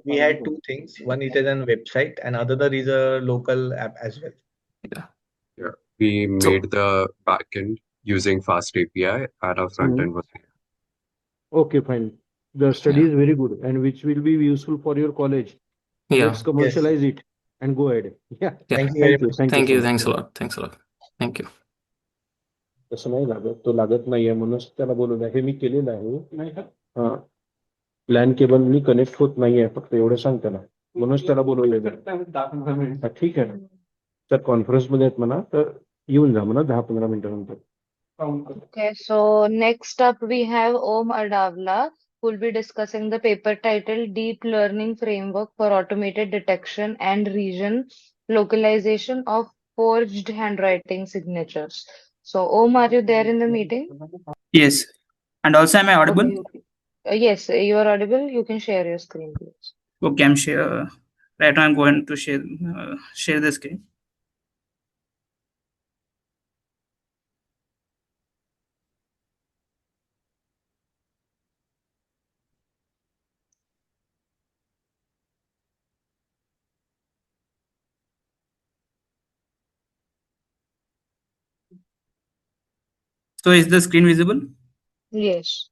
We had two things. One is a website, and other is a local app as well. Yeah. Yeah, we So made the backend using Fast API and our front end was Okay, fine. The study yeah, is very good and which will be useful for your college. yeah, Let's Yes. commercialize it and go ahead. Yeah. yeah. Thank you very Thank you. much. Thank you Thank so you. much. Thanks a lot. Thanks a lot. Thank you. तसं नाही लागत तो लागत नाहीये म्हणूनच त्याला बोलवलं हे मी केलेलं आहे नाही का हा लॅन केबलनी कनेक्ट होत नाहीये फक्त एवढं सांग त्याला म्हणूनच त्याला बोलवलेलं आहे. हा, ठीक आहे ना तर कॉन्फरन्स मध्ये आहेत म्हणा तर येऊन जा म्हणा 10-15 मिनिटानंतर Okay, so next up we have Om Adavla, who will be discussing the paper titled Deep Learning Framework for Automated Detection and Region Localization of Forged Handwriting Signatures. So, Om, are you there in the meeting? Yes. And also, am I audible? Okay, yes, you are audible. You can share your screen, please. Okay, I'm share. Right now, I'm going to share the screen. So, is the screen visible? Yes.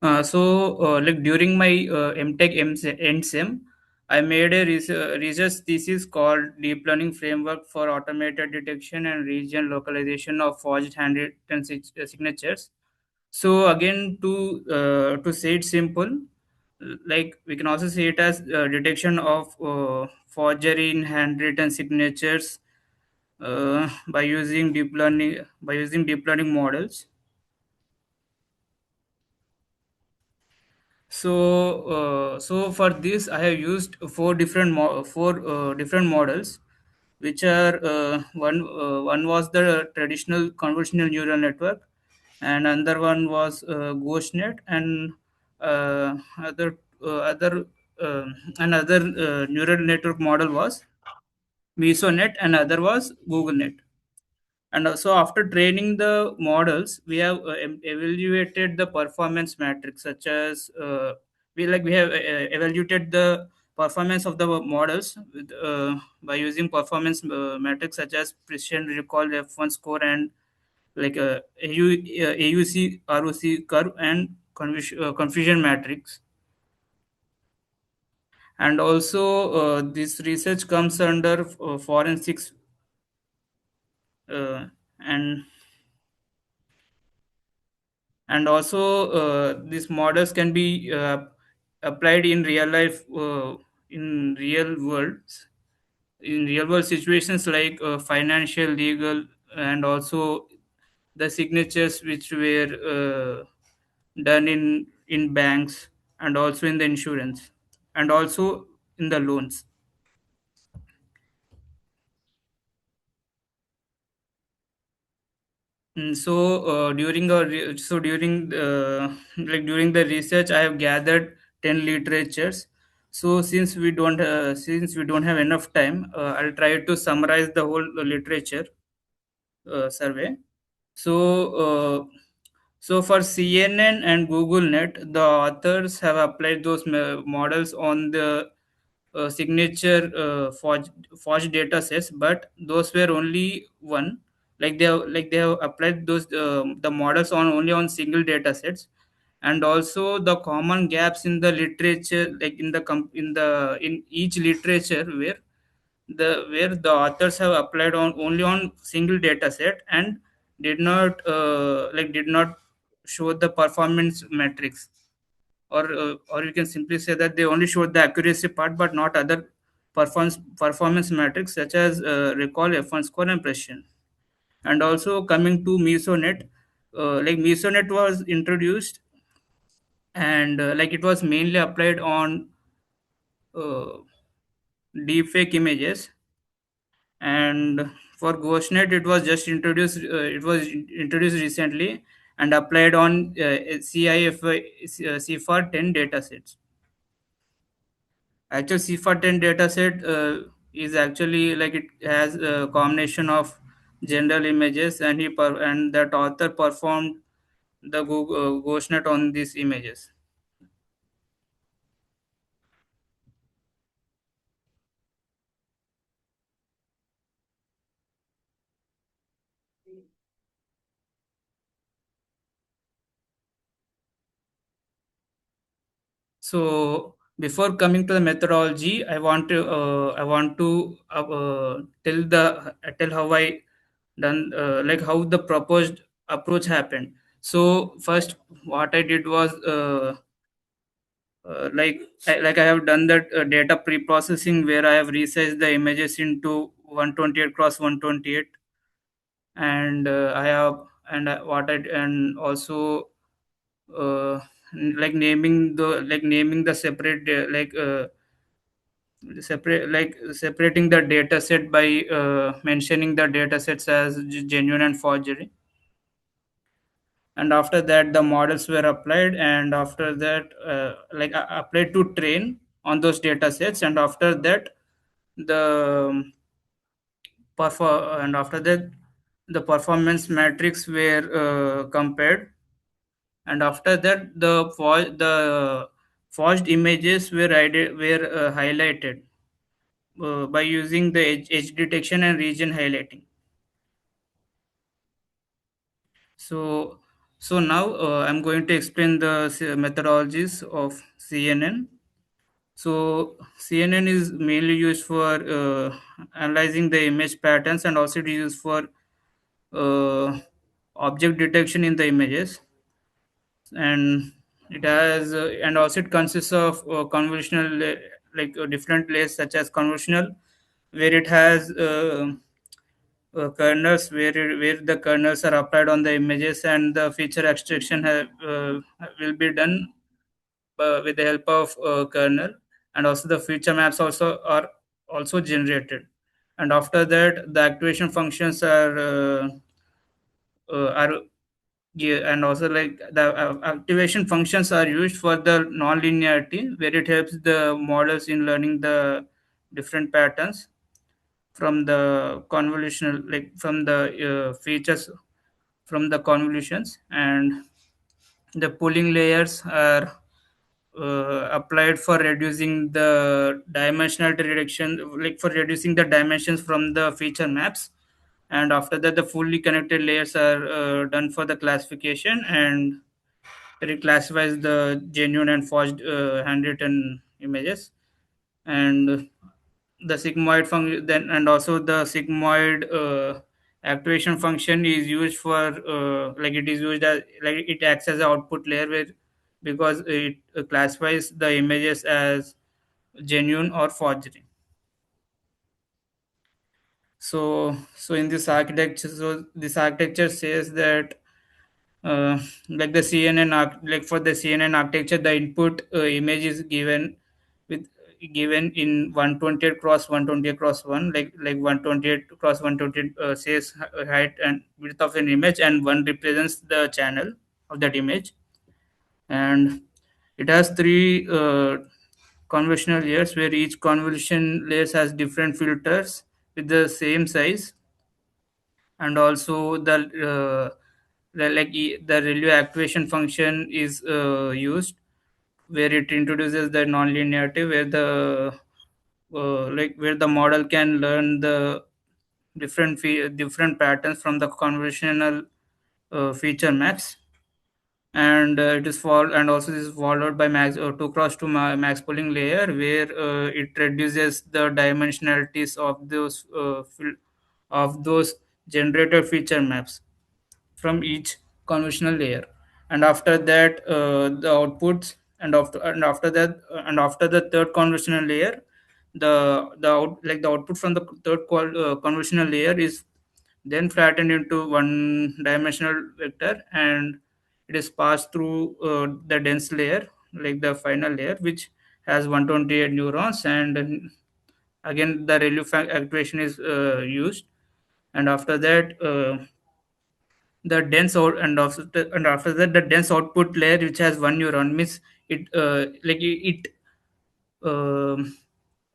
Like during my MTech end sem, I made a research thesis called Deep Learning Framework for Automated Detection and Region Localization of Forged Handwritten Signatures. So again, to say it simple, like we can also see it as detection of forgery in handwritten signatures by using deep learning models. So for this, I have used four different models, which are one was the traditional convolutional neural network, and another one was GhostNet, and other other another neural network model was MesoNet, and other was GoogleNet. And also, after training the models, we have evaluated the performance metrics, such as we have evaluated the performance of the models by using performance metrics such as precision recall, F1 score, and like AUC, ROC curve, and confusion matrix. And also, this research comes under forensics and also these models can be applied in real life in real world situations like financial, legal, and also the signatures which were done in banks, and also in the insurance, and also in the loans. During the research, I have gathered 10 literatures. So since we don't have enough time, I'll try to summarize the whole literature survey. So for CNN and GoogleNet, the authors have applied those models on the signature forged data sets, but those were only one. They have applied those the models on only on single data sets, and also the common gaps in the literature, like in each literature where the authors have applied on only on single data set and did not show the performance metrics, or you can simply say that they only showed the accuracy part but not other performance metrics such as recall, F1 score, and precision. And also coming to Mesonet, like Mesonet was introduced and like it was mainly applied on uh, deepfake images. And for GhostNet, it was just introduced. It was introduced recently and applied on CIFI 10 datasets. Actual CIFA 10 dataset is actually like it has a combination of general images, and and that author performed the GhostNet on these images. So before coming to the methodology, tell how I done like how the proposed approach happened. So first, what I did was I have done that data pre-processing where I have resized the images into 128 cross 128, and I have and what I and also uh, naming the separate separating the data set by mentioning the data sets as genuine and forgery. And after that the models were applied, and after that applied to train on those data sets, and after that the after that the performance metrics were compared, and after that the forged images were highlighted by using the edge detection and region highlighting. So, so now I'm going to explain the methodologies of CNN. So, CNN is mainly used for analyzing the image patterns, and also it is used for object detection in the images. And it has, and also it consists of convolutional, different layers such as convolutional, where it has kernels where the kernels are applied on the images, and the feature extraction will be done with the help of kernel, and also the feature maps also are also generated. And after that the activation functions are yeah, and also like the activation functions are used for the non-linearity, where it helps the models in learning the different patterns from the convolutional, like from the features from the convolutions. And the pooling layers are applied for reducing the dimensional reduction, like for reducing the dimensions from the feature maps. And after that the fully connected layers are done for the classification, and it classifies the genuine and forged handwritten images. And the sigmoid function then, and also the sigmoid activation function is used for it is used as, like it acts as an output layer, where because it classifies the images as genuine or forgery. So in this architecture, so this architecture says that like the like for the CNN architecture, the input image is given with given in 128 cross 128 cross 1, like 128 cross 128 says height and width of an image, and 1 represents the channel of that image. And it has three convolutional layers, where each convolution layers has different filters with the same size. And also the ReLU activation function is used, where it introduces the nonlinearity, where the where the model can learn the different patterns from the convolutional feature maps. And it is and also this is followed by max 2 cross 2 max pooling layer, where it reduces the dimensionalities of those generated feature maps from each convolutional layer. And after that the outputs, and after the third convolutional layer, the output from the convolutional layer is then flattened into one dimensional vector, and it is passed through the dense layer, like the final layer, which has 128 neurons, and again the relief actuation is used. And after that, the dense out and after that the dense output layer, which has one neuron, means it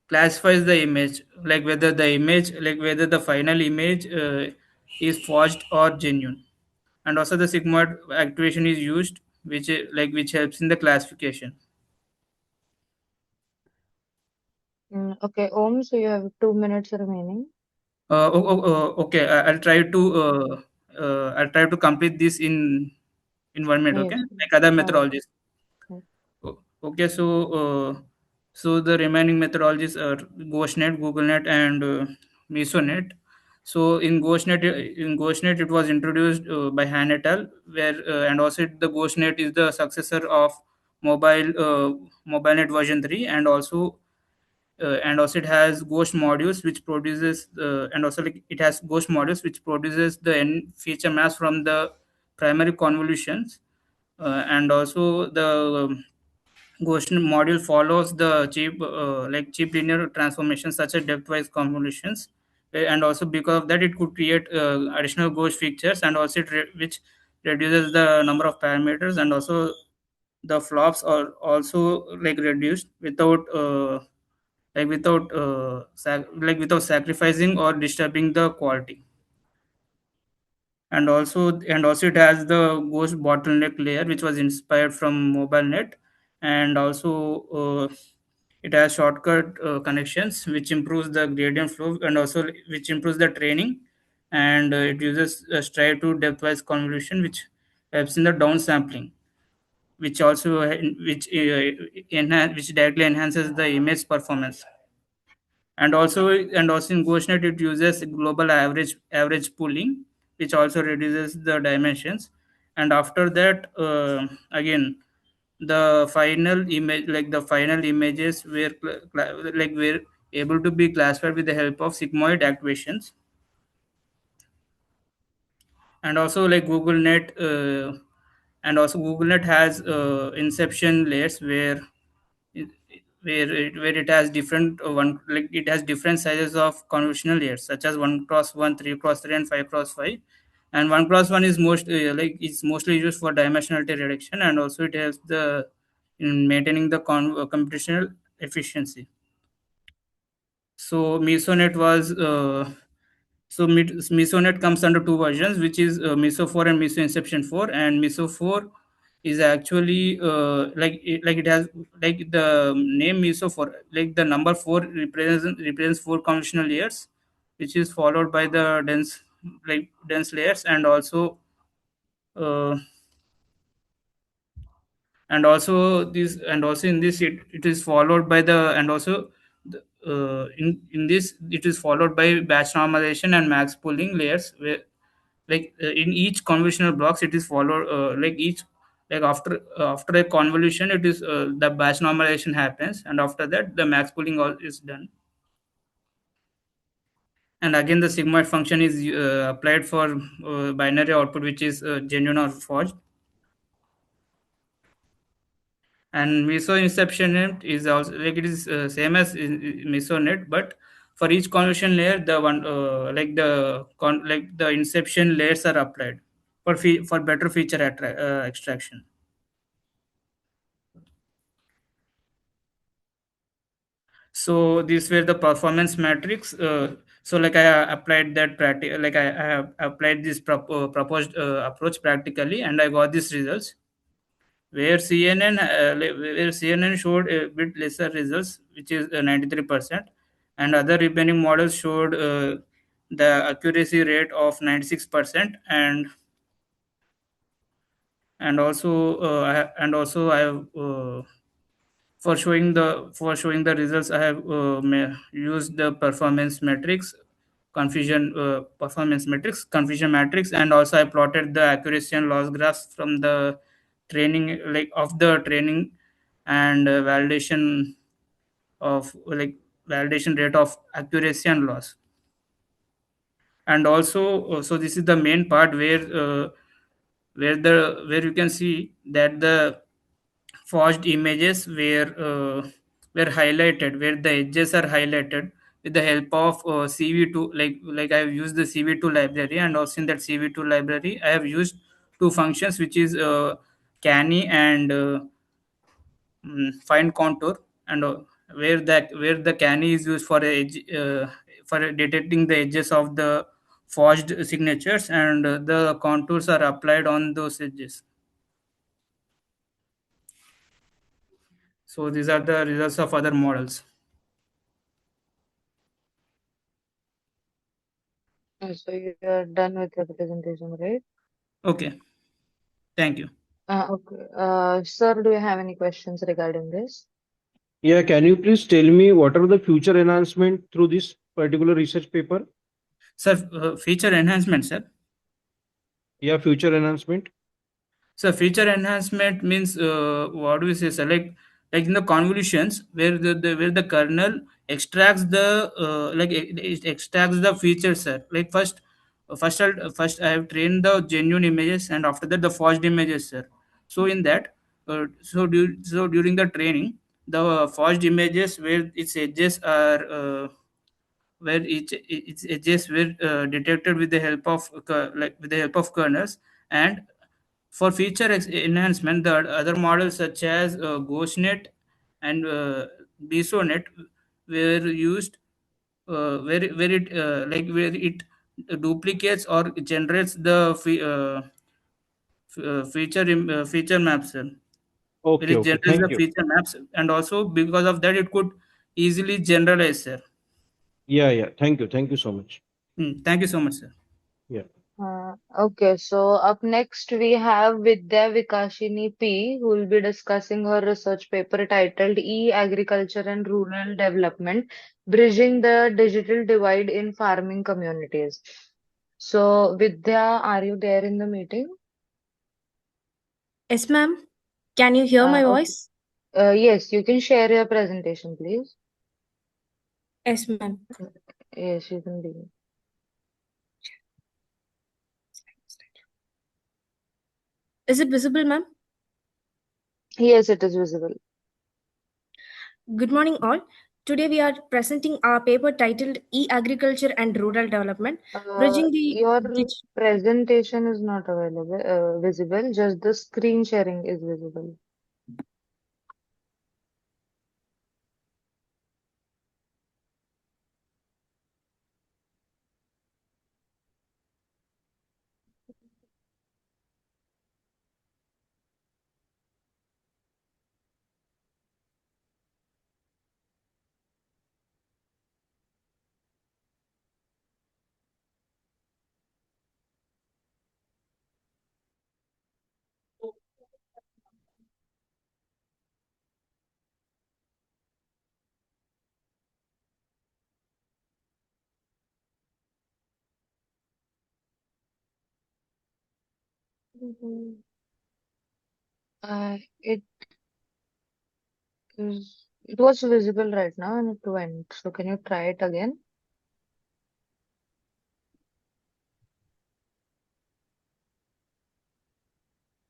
classifies the image, like whether the final image is forged or genuine. And also the sigmoid activation is used, which helps in the classification. Okay, Om, so you have 2 minutes remaining. Okay, I'll try to complete this in 1 minute. Okay, Yes, like other sure. methodologies. Okay, so the remaining methodologies are GhostNet, GoogleNet, and MesoNet. So in GhostNet, it was introduced by Han et al. And also the GhostNet is the successor of mobile MobileNet version 3, and also it has Ghost modules which produces and also like it has Ghost modules which produces the n feature maps from the primary convolutions, and also the Ghost module follows the cheap linear transformations such as depth-wise convolutions. And also because of that it could create additional Ghost features, and also which reduces the number of parameters, and also the flops are also like reduced without sacrificing or disturbing the quality. And also it has the Ghost bottleneck layer, which was inspired from MobileNet. And also it has shortcut connections which improves the gradient flow, and also which improves the training. And it uses straight to depthwise convolution, which helps in the downsampling, which also which directly enhances the image performance. And also in GhostNet it uses global average pooling, which also reduces the dimensions. And after that, again, the final images were able to be classified with the help of sigmoid activations. And also like GoogleNet has inception layers it, where it has different it has different sizes of convolutional layers, such as 1 cross 1, 3 cross 3, and 5 cross 5. And 1 cross 1 is it's mostly used for dimensionality reduction, and also it helps the in maintaining the computational efficiency. So Mesonet was Mesonet comes under two versions, which is Meso 4 and Meso Inception 4. And Meso 4 is actually like it has like the name Meso 4, like the number 4 represents four convolutional layers, which is followed by the dense layers. Uh, and also in this it is followed by the and also in this it is followed by batch normalization and max pooling layers, where in each convolutional blocks it is followed after a convolution it is the batch normalization happens, and after that the max pooling all is done. And again the sigmoid function is applied for binary output, which is genuine or forged. And meso inception is also like it is same as mesonet, but for each convolution layer the one like the inception layers are applied for better feature extraction. So these were the performance metrics. So like I applied that I have applied this proposed approach practically, and I got these results, where CNN showed a bit lesser results, which is 93%, and other remaining models showed the accuracy rate of 96%. And also I have for showing the results, I have used the confusion matrix, and also I plotted the accuracy and loss graphs from the training like of the training and validation rate of accuracy and loss. And also so this is the main part where where you can see that the forged images were highlighted, where the edges are highlighted with the help of CV2. Like I have used the CV2 library, and also in that CV2 library I have used two functions, which is canny and find contour, and where the canny is used for for detecting the edges of the forged signatures, and the contours are applied on those edges. So these are the results of other models. So you are done with your presentation, right? Okay, thank you. Okay. Sir, do you have any questions regarding this? Yeah, can you please tell me what are the future enhancement through this particular research paper? Sir, feature enhancement, sir. Yeah, future enhancement. So feature enhancement means what do we say? So like in the convolutions where where the kernel extracts the it extracts the features, sir. Like first I have trained the genuine images, and after that the forged images, sir. So in that, so during the training, the forged images where its edges are where its edges were detected with the help of with the help of kernels. And for feature enhancement, the other models such as GhostNet and BSONet were used, where it where it duplicates or generates the feature maps, where Okay, it okay. generates Thank the you. feature maps, and also because of that it could easily generalize, sir. Yeah, yeah. Thank you. Thank you so much. Thank you so much, sir. Yeah. Okay, so up next we have Vidya Vikashini P, who will be discussing her research paper titled E-Agriculture and Rural Development, Bridging the Digital Divide in Farming Communities. So, Vidya, are you there in the meeting? Yes, ma'am. Can you hear my Okay. voice? Yes, you can share your presentation, please. Yes, ma'am. Yes, you can begin. Is it visible, ma'am? Yes, it is visible. Good morning, all. Today we are presenting our paper titled E-Agriculture and Rural Development, Bridging the Your Dig- presentation is not available, visible, just the screen sharing is visible. It it was visible right now and it went. So can you try it again?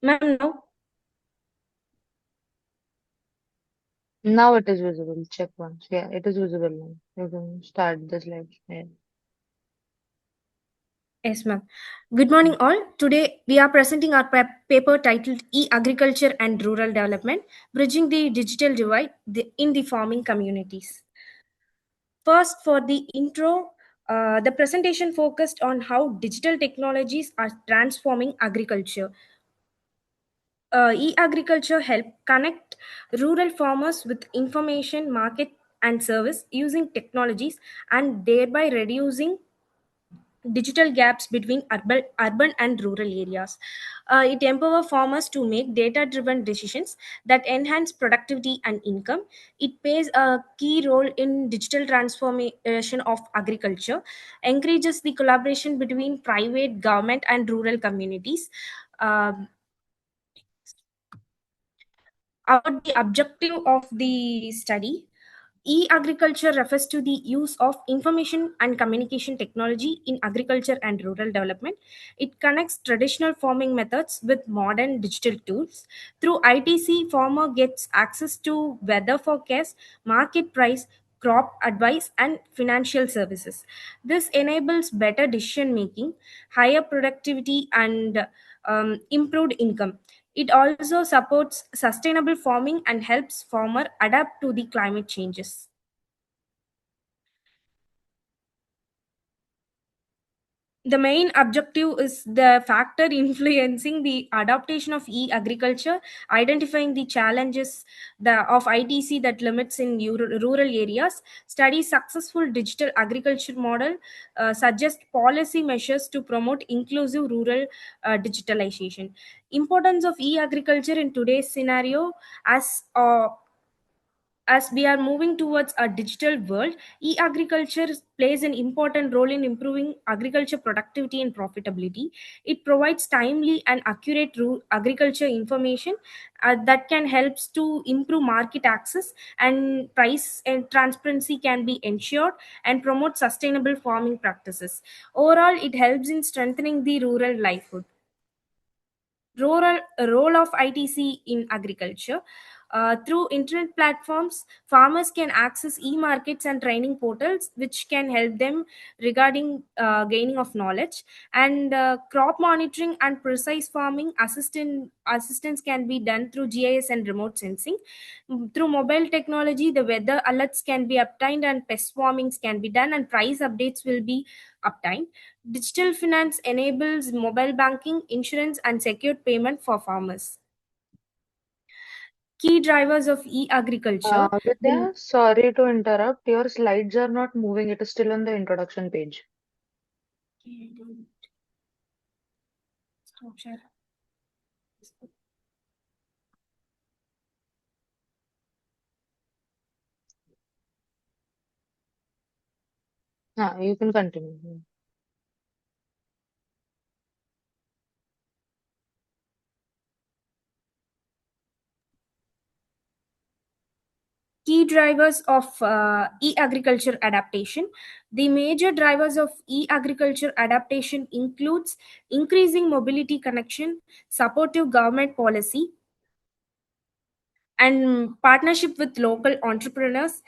Ma'am, now? Now it is visible. Check once. Yeah, it is visible now. You can start the slide. Yeah. Yes, ma'am. Good morning, all. Today we are presenting our paper titled E-Agriculture and Rural Development, Bridging the Digital Divide in the Farming Communities. First, for the intro, the presentation focused on how digital technologies are transforming agriculture. E-agriculture help connect rural farmers with information, market, and service using technologies, and thereby reducing digital gaps between urban and rural areas. It empowers farmers to make data-driven decisions that enhance productivity and income. It plays a key role in digital transformation of agriculture, encourages the collaboration between private, government, and rural communities. Um, about the objective of the study, E-agriculture refers to the use of information and communication technology in agriculture and rural development. It connects traditional farming methods with modern digital tools. Through ITC, farmer gets access to weather forecast, market price, crop advice, and financial services. This enables better decision making, higher productivity, and improved income. It also supports sustainable farming and helps farmer adapt to the climate changes. The main objective is the factor influencing the adaptation of e-agriculture, identifying the challenges of ITC that limits in rural areas, study successful digital agriculture model, suggest policy measures to promote inclusive rural digitalization. Importance of e-agriculture in today's scenario, as we are moving towards a digital world, e-agriculture plays an important role in improving agriculture productivity and profitability. It provides timely and accurate agriculture information that can help to improve market access, and price and transparency can be ensured and promote sustainable farming practices. Overall, it helps in strengthening the rural livelihood. Role of ITC in agriculture. Through internet platforms, farmers can access e-markets and training portals, which can help them regarding gaining of knowledge. And crop monitoring and precise farming assistance can be done through GIS and remote sensing. Through mobile technology, the weather alerts can be obtained, and pest warnings can be done, and price updates will be obtained. Digital finance enables mobile banking, insurance, and secured payment for farmers. Key drivers of e-agriculture. Vidya, sorry to interrupt. Your slides are not moving. It is still on the introduction page. Stop share. You can continue. Key drivers of e-agriculture adaptation. The major drivers of e-agriculture adaptation includes increasing mobility connection, supportive government policy, and partnership with local entrepreneurs,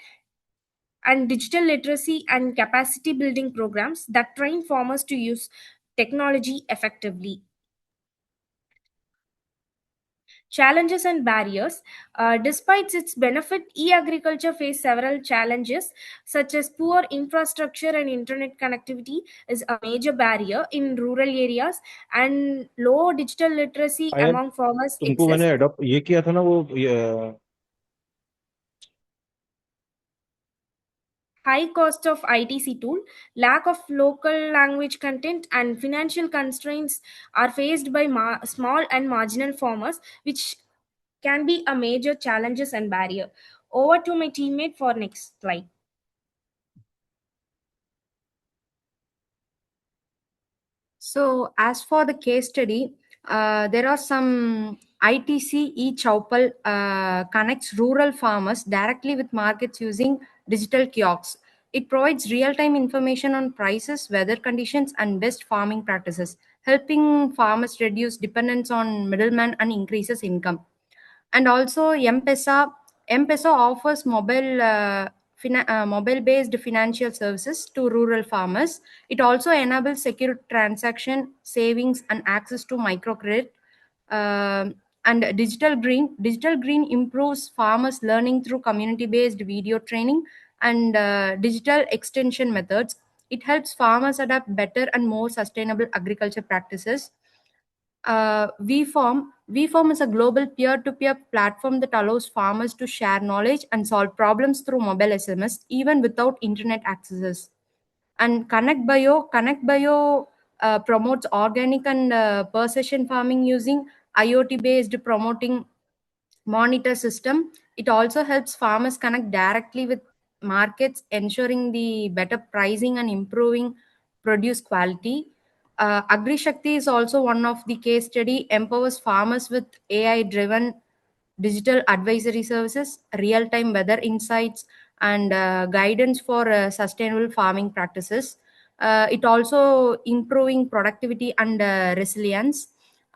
and digital literacy and capacity building programs that train farmers to use technology effectively. Challenges and barriers. Despite its benefit, e-agriculture faces several challenges, such as poor infrastructure and internet connectivity is a major barrier in rural areas, and low digital literacy ion among farmers तुमको exists. मैंने adopt ये किया था ना वो High cost of ITC tool, lack of local language content, and financial constraints are faced by small and marginal farmers, which can be a major challenges and barrier. Over to my teammate for next slide. So, as for the case study, there are some ITC e-Chaupal connects rural farmers directly with markets using digital kiosks. It provides real-time information on prices, weather conditions, and best farming practices, helping farmers reduce dependence on middlemen and increases income. And also M-Pesa offers mobile-based financial services to rural farmers. It also enables secure transaction, savings, and access to microcredit. And digital green improves farmers learning through community-based video training and digital extension methods. It helps farmers adapt better and more sustainable agriculture practices. VForm is a global peer-to-peer platform that allows farmers to share knowledge and solve problems through mobile SMS even without internet accesses. And Connect Bio promotes organic and precision farming using IoT-based promoting monitor system. It also helps farmers connect directly with markets, ensuring the better pricing and improving produce quality. AgriShakti is also one of the case study, empowers farmers with AI driven digital advisory services, real time weather insights, and guidance for sustainable farming practices. It also improving productivity and resilience.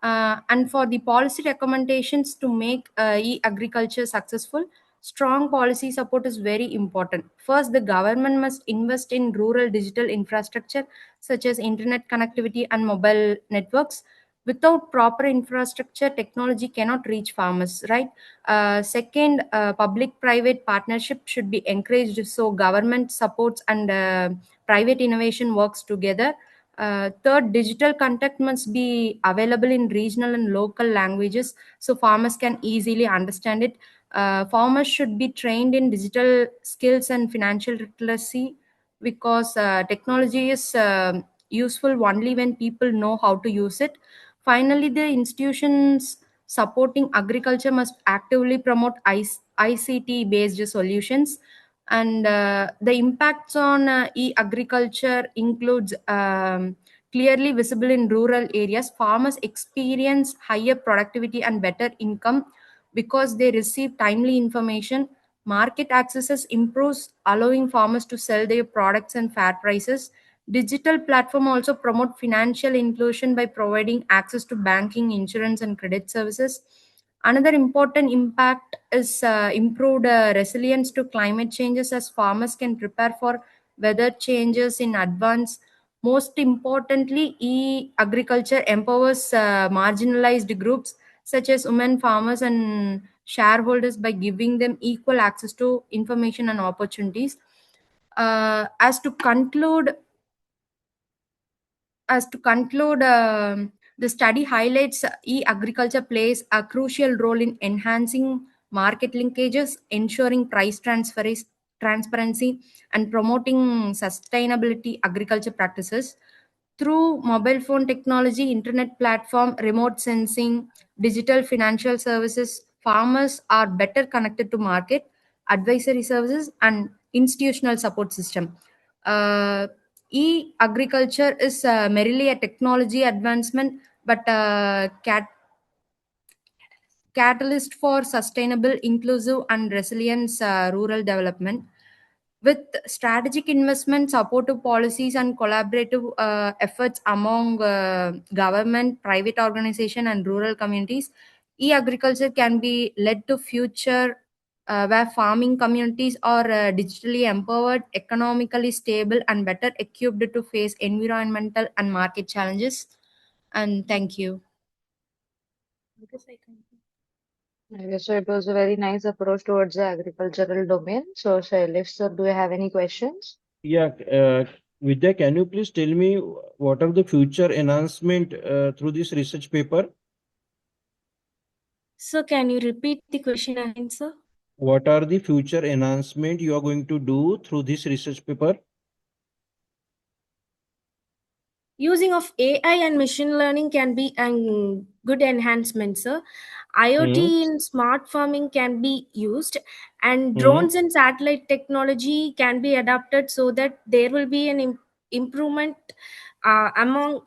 And for the policy recommendations to make e-agriculture successful, strong policy support is very important. First, the government must invest in rural digital infrastructure such as internet connectivity and mobile networks. Without proper infrastructure, technology cannot reach farmers, right? Second, public private partnership should be encouraged so government supports and private innovation works together. Third, digital content must be available in regional and local languages so farmers can easily understand it. Farmers should be trained in digital skills and financial literacy because technology is useful only when people know how to use it. Finally, the institutions supporting agriculture must actively promote ICT based solutions, and the impacts on e-agriculture includes clearly visible in rural areas. Farmers experience higher productivity and better income because they receive timely information. Market access improves, allowing farmers to sell their products and fair prices. Digital platform also promote financial inclusion by providing access to banking, insurance, and credit services. Another important impact is improved resilience to climate changes as farmers can prepare for weather changes in advance. Most importantly, e-agriculture empowers marginalized groups such as women farmers and shareholders by giving them equal access to information and opportunities. As to conclude, the study highlights e-agriculture plays a crucial role in enhancing market linkages, ensuring price transparency, and promoting sustainability agriculture practices. Through mobile phone technology, internet platform, remote sensing, digital financial services, farmers are better connected to market, advisory services, and institutional support system. Uh, E-agriculture is merely a technology advancement, but catalyst for sustainable, inclusive, and resilient rural development. With strategic investment, supportive policies, and collaborative efforts among government, private organization, and rural communities, e-agriculture can be led to future where farming communities are digitally empowered, economically stable, and better equipped to face environmental and market challenges. And thank you. I guess I can. Okay, so it was a very nice approach towards the agricultural domain. So, Shailesh sir, do you have any questions? Yeah, Vidya, can you please tell me what are the future enhancement through this research paper? So can you repeat the question again, sir? What are the future enhancement you are going to do through this research paper? Using of AI and machine learning can be a good enhancement, sir. IoT Hmm. in smart farming can be used, and Hmm. drones and satellite technology can be adapted so that there will be an improvement among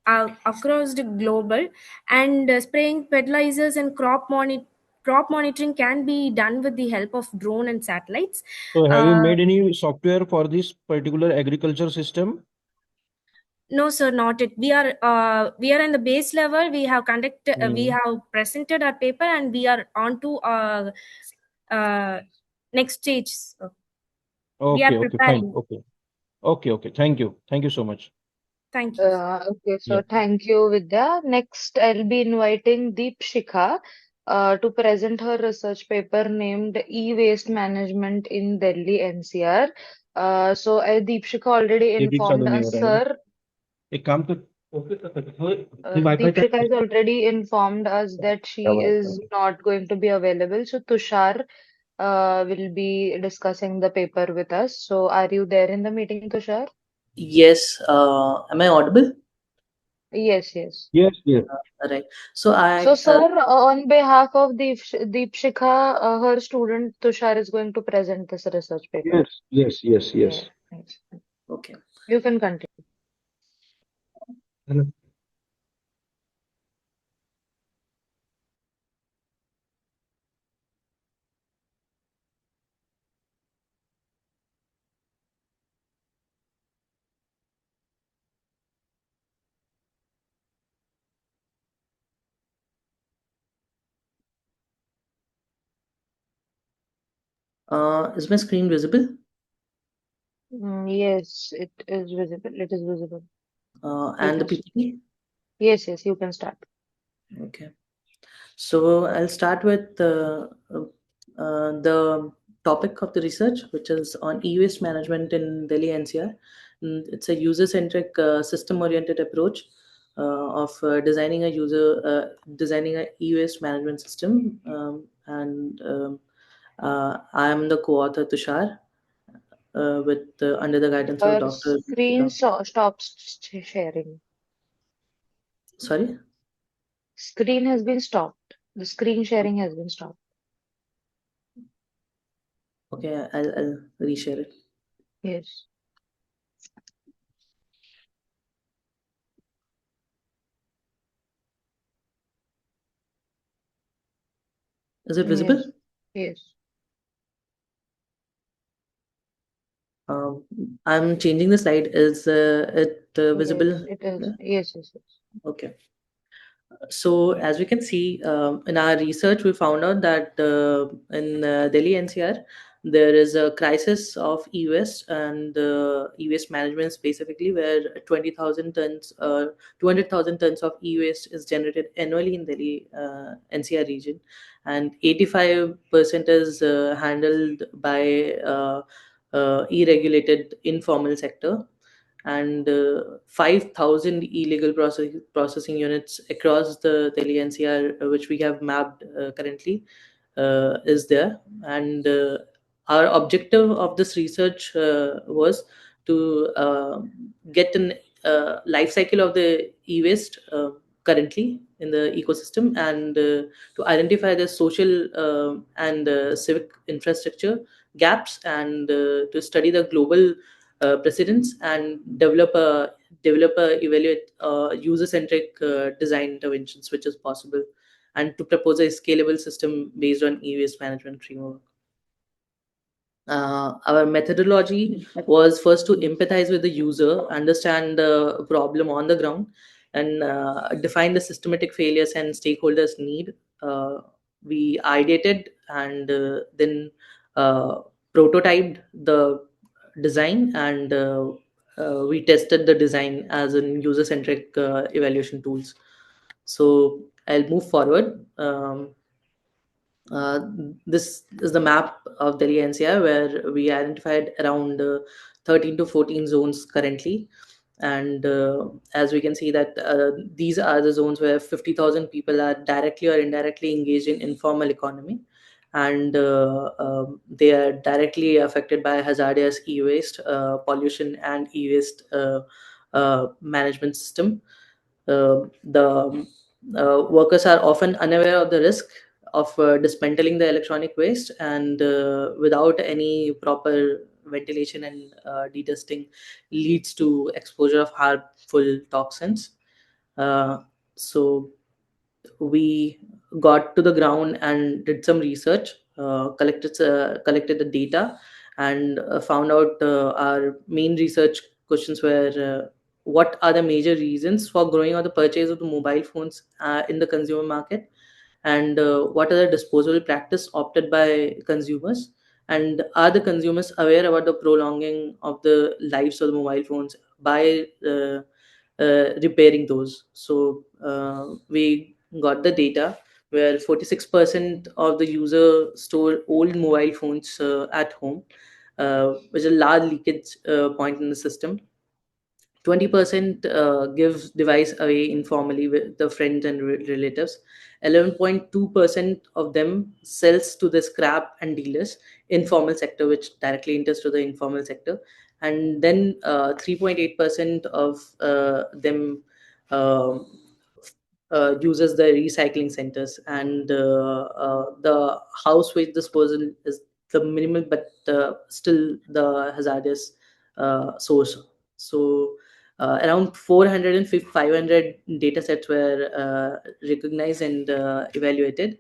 across the global. And spraying fertilizers and crop monitoring can be done with the help of drone and satellites. So have you Uh, made any software for this particular agriculture system? No, sir, not it. We are in the base level. We have we Hmm. have presented our paper, and we are on to uh, next stage. So we are Okay, okay, fine. preparing. Okay. Okay, okay. Thank you. Thank you so much. Thank you. Okay, Yeah. so thank you, Vidya. Next, I'll be inviting Deep Shikha to present her research paper named E-Waste Management in Delhi NCR. So Deep Shikha already ये ठीक चालू informed नहीं हो us, रहा है sir. एक काम कर ओके ये वाईफाई का Deepshika has already informed us that क्या she बात है is not going to be available. So Tushar will be discussing the paper with us. So are you there in the meeting, Tushar? Yes, am I audible? Yes, yes. yes yes Right. So So, I, sir, on behalf of Deepshika, her student Tushar is going to present this research paper. yes yes yes yes Yeah, thanks. okay. You can continue. है ना? Is my screen visible? Yes, it is visible. It is visible. You And the can. PPT? Yes, yes, you can start. Okay. So I'll start with the topic of the research, which is on e-waste management in Delhi NCR. It's a user-centric, system-oriented approach of designing a e-waste management system. I am the co-author Tushar, with under the guidance of Your Dr. screen Deepika. stops sharing. Sorry. Screen has been stopped. The screen sharing has been stopped. Okay, I'll reshare it. Yes. Is it visible? Yes. Yes. Um, I'm changing the slide. Is it Yes. visible? It is. Yeah? Yes. Yes. Yes. Okay. So as we can see, in our research, we found out that in Delhi NCR, there is a crisis of e-waste and e-waste management specifically, where 200,000 tons of e-waste is generated annually in Delhi NCR region, and 85% is handled by e-regulated informal sector, and 5,000 illegal processing units across the Delhi NCR, which we have mapped currently, is there. And our objective of this research was to get an life cycle of the e-waste currently in the ecosystem, and to identify the social and civic infrastructure gaps, and to study the global precedents, and evaluate user centric design interventions which is possible, and to propose a scalable system based on e-waste management framework. Our methodology was first to empathize with the user, understand the problem on the ground, and define the systematic failures and stakeholders' need. Uh, we ideated and then uh, prototyped the design, and we tested the design as in user-centric evaluation tools. So I'll move forward. Uh, this is the map of Delhi NCR, where we identified around 13 to 14 zones currently. And as we can see that these are the zones where 50,000 people are directly or indirectly engaged in informal economy, and they are directly affected by hazardous e-waste, pollution, and e-waste management system. The workers are often unaware of the risk of dismantling the electronic waste, and without any proper ventilation and detesting, leads to exposure of harmful toxins. uh, so we got to the ground and did some research, collected the data, and found out our main research questions were, what are the major reasons for growing or the purchase of the mobile phones in the consumer market, and what are the disposable practice opted by consumers, and are the consumers aware about the prolonging of the lives of the mobile phones by repairing those. So we got the data where 46% of the user store old mobile phones at home, which is a large leakage point in the system. 20% gives device away informally with the friends and relatives. 11.2% of them sells to the scrap and dealers, informal sector, which directly enters to the informal sector. And then 3.8% of them um uses the recycling centers, and the house waste disposal is the minimal, but still the hazardous source. So around 400 and 500 data sets were recognized and evaluated.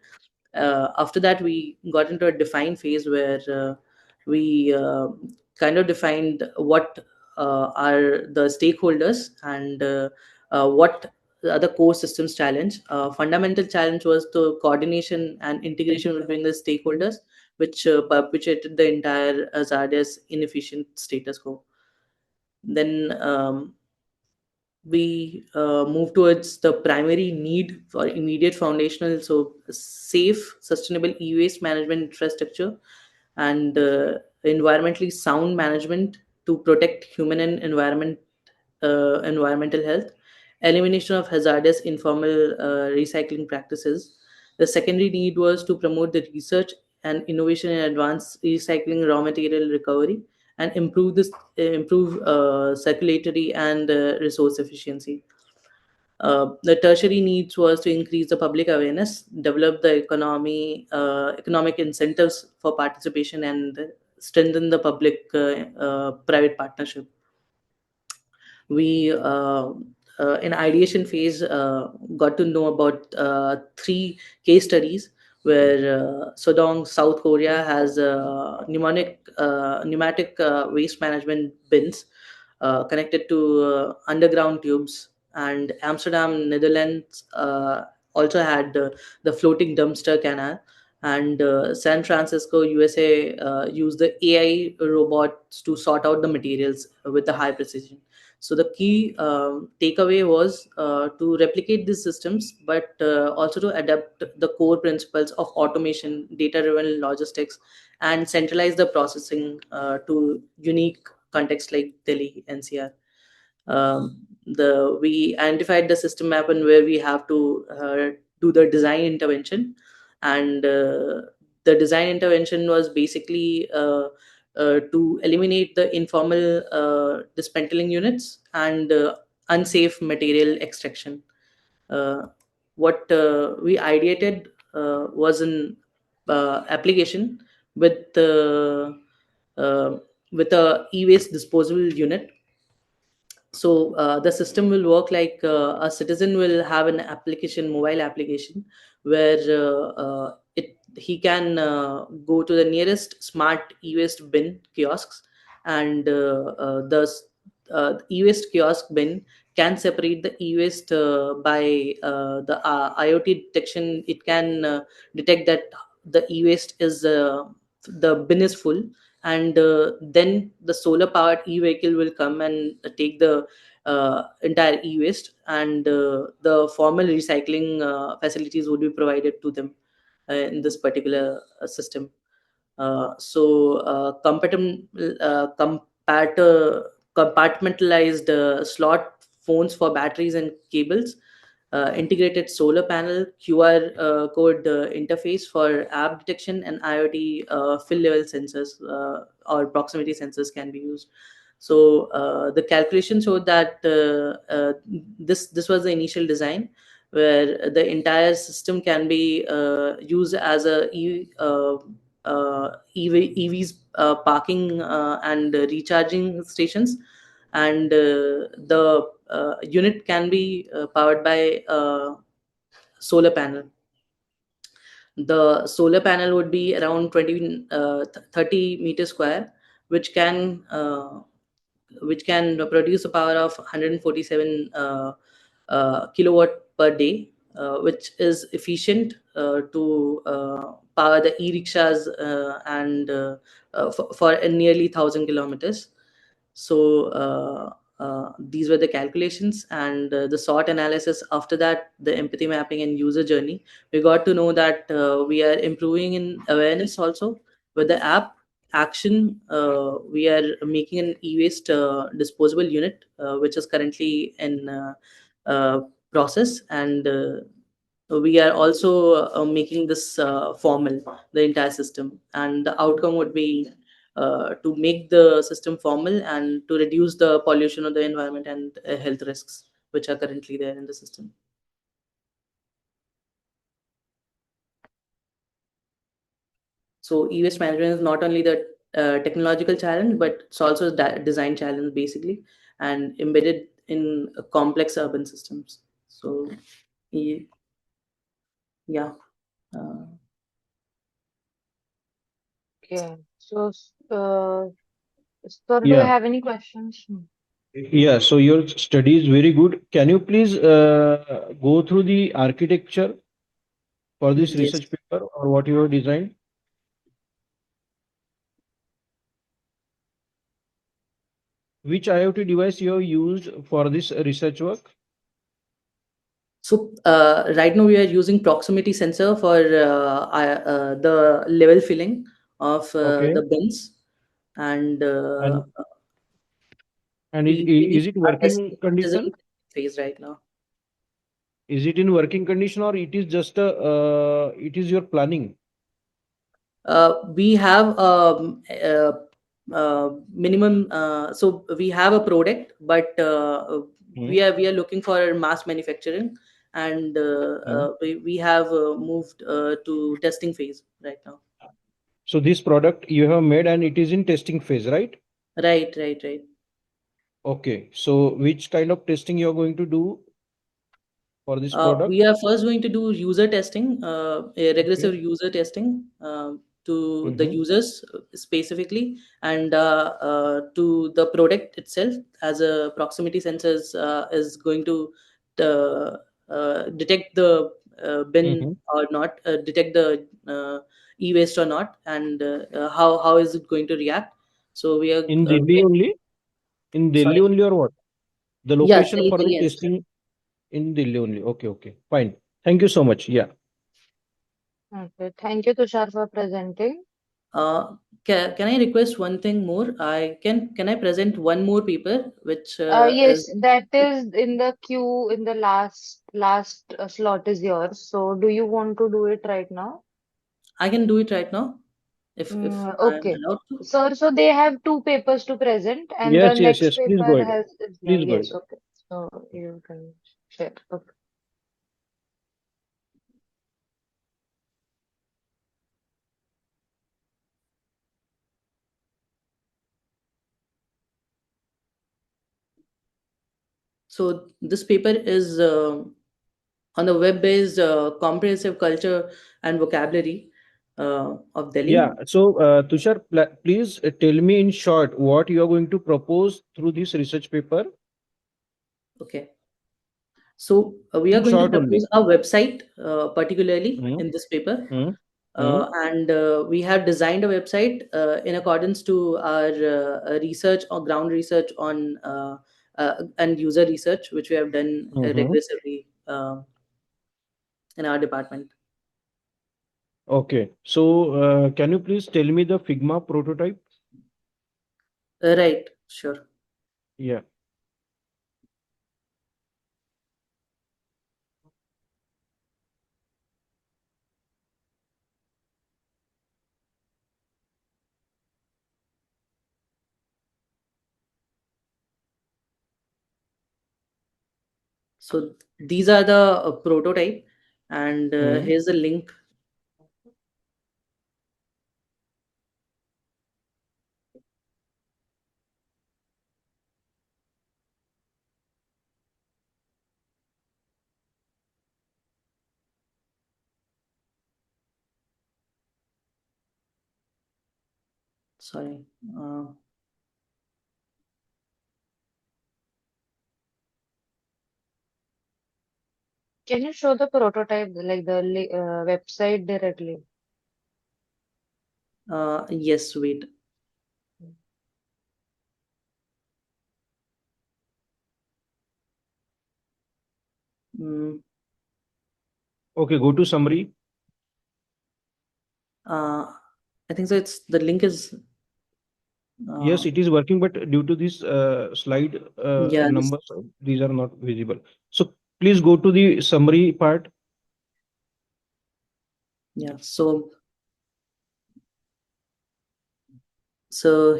After that, we got into a define phase where we kind of defined what are the stakeholders, and what are the core systems challenge. Fundamental challenge was the coordination and integration between the stakeholders which perpetuated the entire hazardous, inefficient status quo. Then we move towards the primary need for immediate foundational, so safe, sustainable e-waste management infrastructure and environmentally sound management to protect human and environmental health, elimination of hazardous informal recycling practices. The secondary need was to promote the research and innovation in advanced recycling, raw material recovery, and improve circulatory and resource efficiency. The tertiary needs was to increase the public awareness, develop the economic incentives for participation, and strengthen the public private partnership. We in ideation phase got to know about three case studies where Sodong, South Korea has pneumatic waste management bins connected to underground tubes, and Amsterdam, Netherlands also had the floating dumpster canal, and San Francisco, USA used the AI robots to sort out the materials with the high precision. So the key takeaway was to replicate these systems, but also to adapt the core principles of automation, data-driven logistics, and centralize the processing to unique contexts like Delhi NCR. The We identified the system map and where we have to do the design intervention, and the design intervention was basically to eliminate the informal dismantling units and unsafe material extraction. What we ideated was an application with uh, with a e-waste disposable unit. So the system will work like a citizen will have an application, mobile application, where he can go to the nearest smart e-waste bin kiosks, and e-waste kiosk bin can separate the e-waste by the IoT detection. It can detect that the e-waste is the bin is full, and then the solar powered e-vehicle will come and take the entire e-waste, and the formal recycling facilities would be provided to them in this particular system. Compartmentalized slot phones for batteries and cables, integrated solar panel, QR code interface for app detection, and IoT fill level sensors or proximity sensors can be used. So the calculation showed that this was the initial design, where the entire system can be used as EVs parking and recharging stations, and the unit can be powered by solar panel. The solar panel would be around 30 meters square, which can produce a power of 147 kilowatt per day, which is efficient to power the e-rickshaws and for nearly 1,000 kilometers. So these were the calculations, and the SWOT analysis. After that, the empathy mapping and user journey, we got to know that we are improving in awareness also with the app action. We are making an e-waste disposable unit, which is currently in process, and we are also making this formal, the entire system, and the outcome would be to make the system formal and to reduce the pollution of the environment and health risks which are currently there in the system. So e-waste management is not only the technological challenge, but it's also a design challenge basically, and embedded in complex urban systems. So yeah. Uh, Okay. So, sir, do you Yeah, have any questions? yeah. So your study is very good. Can you please go through the architecture for this yes. research paper or what you have designed? Which IoT device you have used for this research work? So right now we are using proximity sensor for the level filling of Okay. the bins, and And we is it are working testing. It is in condition? phase right now. Is it in working condition, or it is just a it is your planning? We have minimum. So we have a product, but Hmm. we are looking for mass manufacturing, and Hmm. we have moved to testing phase right now. So this product you have made and it is in testing phase, right? Right, right, right. Okay. So which kind of testing you are going to do for this product? We are first going to do user testing, a Okay. regressive user testing to the Mm-hmm. users specifically, and to the product itself, as a proximity sensors is going to uh, detect the bin Mm-hmm. or not, detect the e-waste or not, and how is it going to react. So we are In Delhi only? In Delhi sorry. only or what? The Yeah, location for the Delhi NCR. testing in Delhi only. Okay, okay. Fine. Thank you so much. Yeah. Okay. Thank you, Tushar, for presenting. Can I request one thing more? Can I present one more paper, which is Yes, that is in the queue in the last slot is yours. So do you want to do it right now? I can do it right now if I'm Okay. allowed to. So they have two papers to present, and the Yes, yes, next yes. Please paper go ahead. has is there. Please go Yes, ahead. okay. So you can share. Okay. So this paper is on the web-based comprehensive culture and vocabulary of Yeah. Delhi. So, Tushar, please tell me in short what you are going to propose through this research paper Okay. So we are in going to short only. propose a website, particularly Hmm. in this paper, Hmm. Hmm. and we have designed a website in accordance to our research or ground research on and user research, which we have done Hmm. regressively in our department. Okay. So, can you please tell me the Figma prototype? Right, sure. Yeah. So these are the prototype, and Hmm. here's the link. Sorry. Uh, Can you show the prototype, like the website directly? yes, wait. Mm, Okay. Go to summary. uh, I think so. It's the link is Yes, uh, it is working, but due to this slide yeah, this. numbers, these are not visible. So please go to the summary part. Yeah. So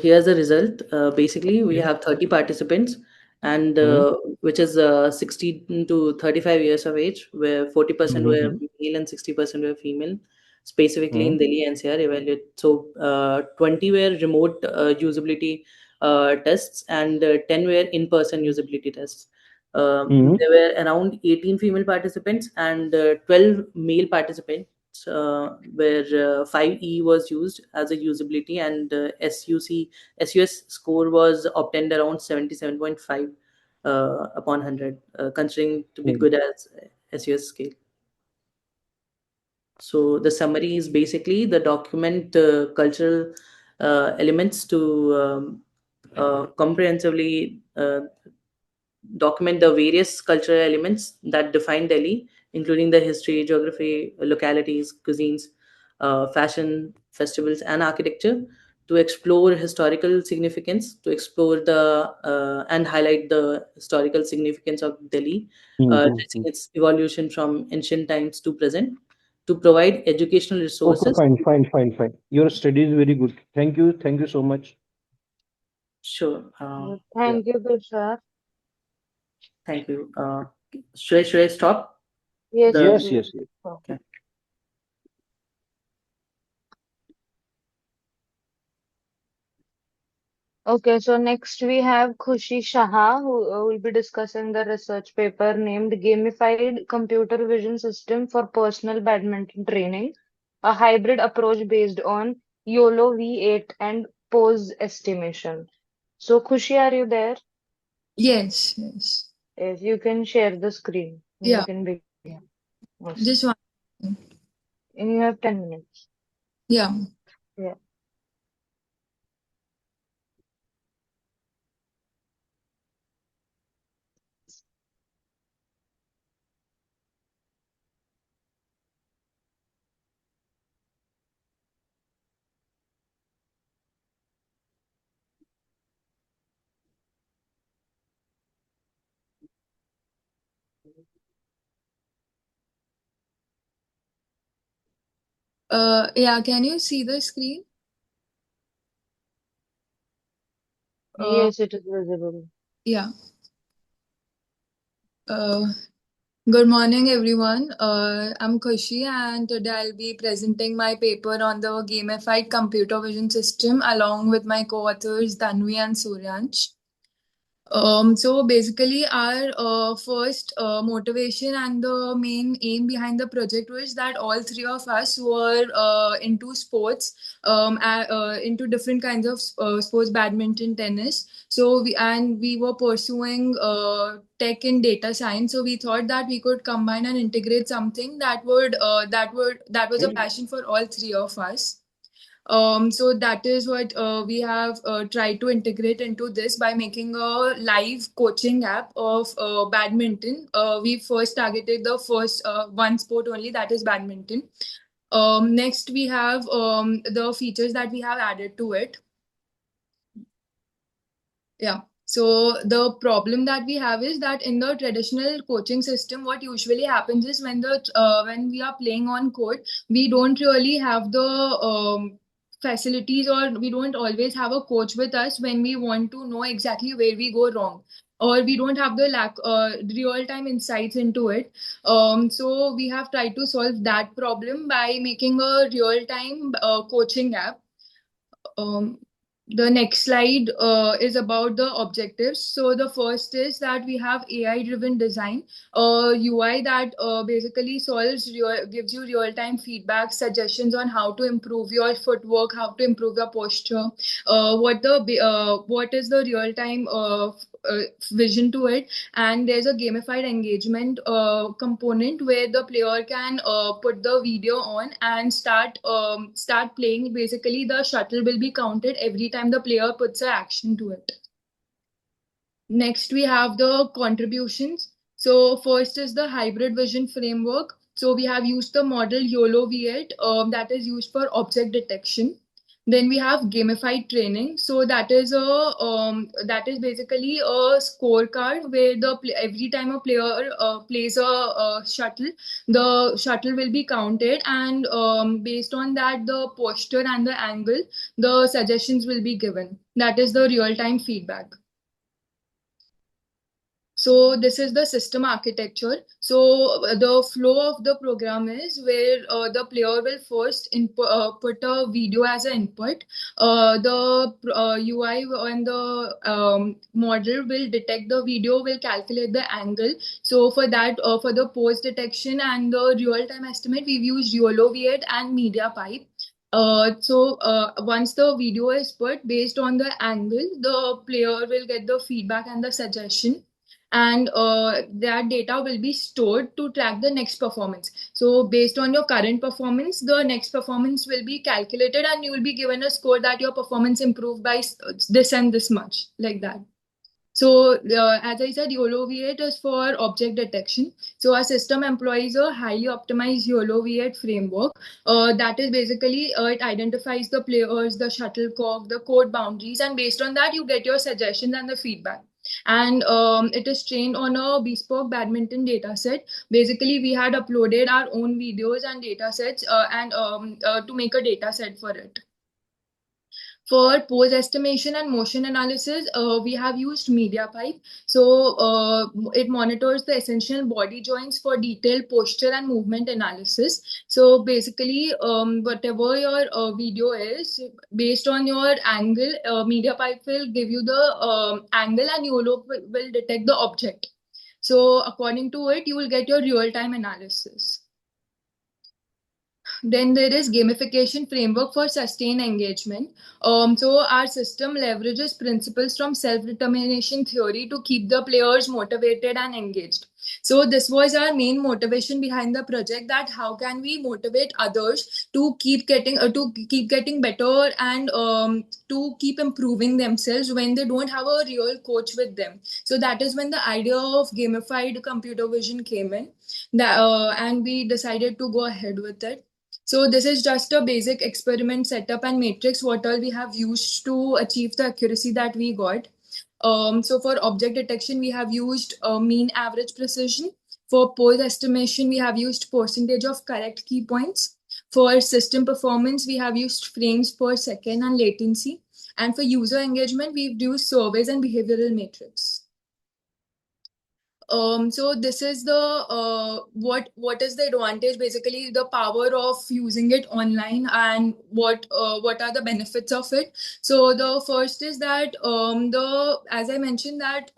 here's the result. Basically, we Okay. have 30 participants, and Hmm. which is 16 to 35 years of age, where 40% were Hmm. male and 60% were female, specifically Hmm. in Delhi NCR evaluate. So 20 were remote usability tests, and 10 were in-person usability tests. Hmm. There were around 18 female participants and 12 male participants, where 5E was used as a usability, and SUS score was obtained around 77.5 upon 100, considering to be Hmm. good as SUS scale. So the summary is basically the document cultural elements to comprehensively document the various cultural elements that define Delhi, including the history, geography, localities, cuisines, fashion, festivals, and architecture, to explore historical significance, to explore the and highlight the historical significance of Delhi, tracing its evolution from ancient times to present, to provide educational Okay, resources. fine. Your study is very good. Thank you so much. Sure. Yeah. Thank you, Tushar. Thank you. Should I stop Yes, the? yes, Yes, yes. yes, yes. Okay. Okay, so next we have Khushi Shaha, who will be discussing the research paper named Gamified Computer Vision System for Personal Badminton Training, a hybrid approach based on YOLO V8 and pose estimation. So, Khushi, are you there? Yes, yes. If you can share the screen, you Yeah, can begin. Awesome. just one. And you have 10 minutes. Yeah. Yeah. Yeah, can you see the screen? Yes, it is visible. Yeah. Good morning, everyone. I'm Khushi, and today I'll be presenting my paper on the gamified computer vision system along with my co-authors Tanvi and Suryansh. So basically, our first motivation and the main aim behind the project was that all three of us were into sports, into different kinds of sports, badminton, tennis. So we were pursuing tech and data science. So we thought that we could combine and integrate something that was a passion for all three of us. So that is what we have tried to integrate into this by making a live coaching app of badminton. We first targeted the first one sport only, that is badminton. Next, we have the features that we have added to it. Yeah. So the problem that we have is that in the traditional coaching system, what usually happens is when we are playing on court, we don't really have the facilities, or we don't always have a coach with us when we want to know exactly where we go wrong, or we don't have the real time insights into it. So we have tried to solve that problem by making a real time coaching app. um, the next slide is about the objectives. So the first is that we have AI driven design, UI that basically gives you real time feedback, suggestions on how to improve your footwork, how to improve your posture, what is the real time vision to it. And there's a gamified engagement component where the player can put the video on and start playing. Basically, the shuttle will be counted every time the player puts an action to it. Next, we have the contributions. So first is the hybrid vision framework. So we have used the model YOLO V8 that is used for object detection. Then we have gamified training. So that is basically a scorecard where every time a player plays a shuttle, the shuttle will be counted, and based on that, the posture and the angle, the suggestions will be given. That is the real time feedback. So this is the system architecture. So the flow of the program is where the player will first put a video as an input. The UI and the model will detect the video, will calculate the angle. So for that, for the pose detection and the real-time estimate, we've used YOLO V8 and MediaPipe. Once the video is put, based on the angle, the player will get the feedback and the suggestion. and that data will be stored to track the next performance. So based on your current performance, the next performance will be calculated, and you will be given a score that your performance improved by this and this much, like that. So, as I said, YOLO V8 is for object detection. So, our system employs a highly optimized YOLO V8 framework. That is basically, it identifies the players, the shuttlecock, the code boundaries, and based on that, you get your suggestions and the feedback. And it is trained on a bespoke badminton data set. Basically, we had uploaded our own videos and data sets to make a data set for it. For pose estimation and motion analysis, we have used MediaPipe. So it monitors the essential body joints for detailed posture and movement analysis. So basically, whatever your video is, based on your angle, MediaPipe will give you the angle, and YOLO will detect the object. So according to it, you will get your real-time analysis. Then there is gamification framework for sustained engagement. So our system leverages principles from self-determination theory to keep the players motivated and engaged. So this was our main motivation behind the project, that how can we motivate others to keep getting better and to keep improving themselves when they don't have a real coach with them. So that is when the idea of gamified computer vision came in, and we decided to go ahead with it. So this is just a basic experiment setup and matrix what all we have used to achieve the accuracy that we got. So for object detection, we have used mean average precision. For pose estimation, we have used percentage of correct key points. For system performance, we have used frames per second and latency. And for user engagement, we've used surveys and behavioral matrix. So this is the what is the advantage, basically the power of using it online, and what are the benefits of it. So the first is that as I mentioned, that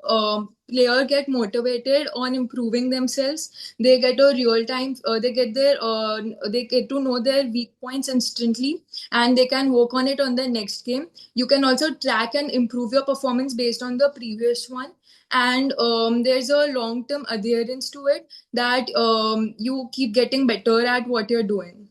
player get motivated on improving themselves. They get a real time, they get to know their weak points instantly, and they can work on it on the next game. You can also track and improve your performance based on the previous one, and there's a long term adherence to it, that you keep getting better at what you're doing.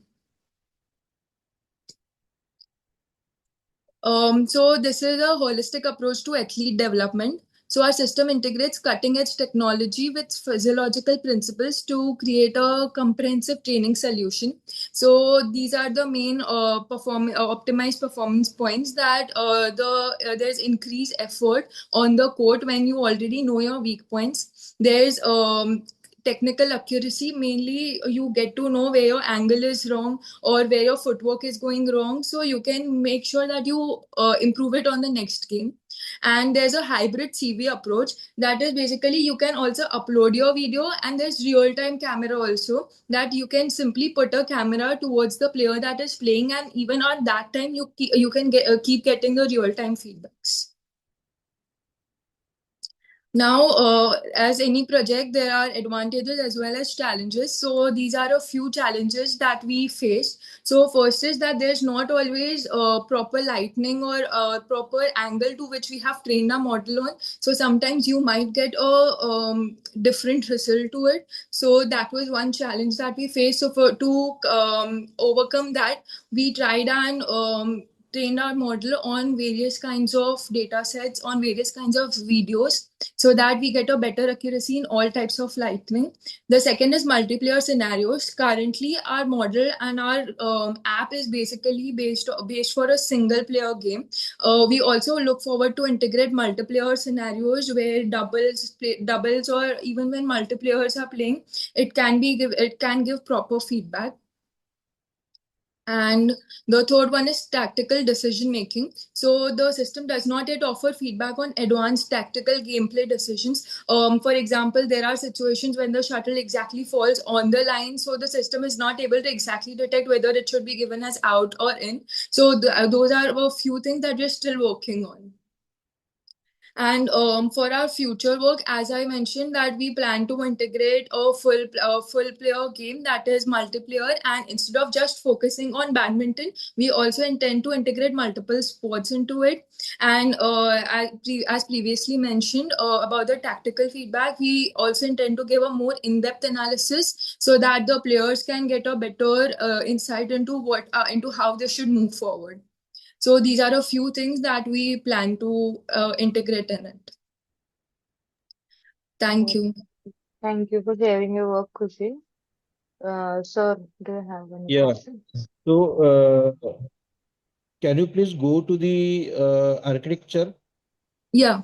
So this is a holistic approach to athlete development. So our system integrates cutting edge technology with physiological principles to create a comprehensive training solution. So these are the main optimized performance points, that there's increased effort on the court when you already know your weak points. There's technical accuracy, mainly you get to know where your angle is wrong or where your footwork is going wrong, so you can make sure that you improve it on the next game. And there's a hybrid CV approach, that is basically you can also upload your video, and there's real-time camera also, that you can simply put a camera towards the player that is playing, and even at that time you can keep getting the real-time feedbacks. Now, as any project, there are advantages as well as challenges. So these are a few challenges that we face. So first is that there's not always proper lighting or proper angle to which we have trained our model on. So sometimes you might get a different result to it. So that was one challenge that we faced. So to overcome that, we tried and trained our model on various kinds of data sets, on various kinds of videos, so that we get a better accuracy in all types of lightning. The second is multiplayer scenarios. Currently, our model and our app is basically based for a single player game. We also look forward to integrate multiplayer scenarios where doubles, or even when multiplayers are playing, it can give proper feedback. And the third one is tactical decision making. So the system does not yet offer feedback on advanced tactical gameplay decisions. For example, there are situations when the shuttle exactly falls on the line, so the system is not able to exactly detect whether it should be given as out or in. So those are a few things that we're still working on. And for our future work, as I mentioned, that we plan to integrate a full player game that is multiplayer. And instead of just focusing on badminton, we also intend to integrate multiple sports into it. And as previously mentioned about the tactical feedback, we also intend to give a more in-depth analysis so that the players can get a better insight into into how they should move forward. So these are a few things that we plan to integrate in it. Thank you. Thank you for sharing your work, Kushi. Sir, do you have any Yeah. questions? So, can you please go to the architecture? Yeah.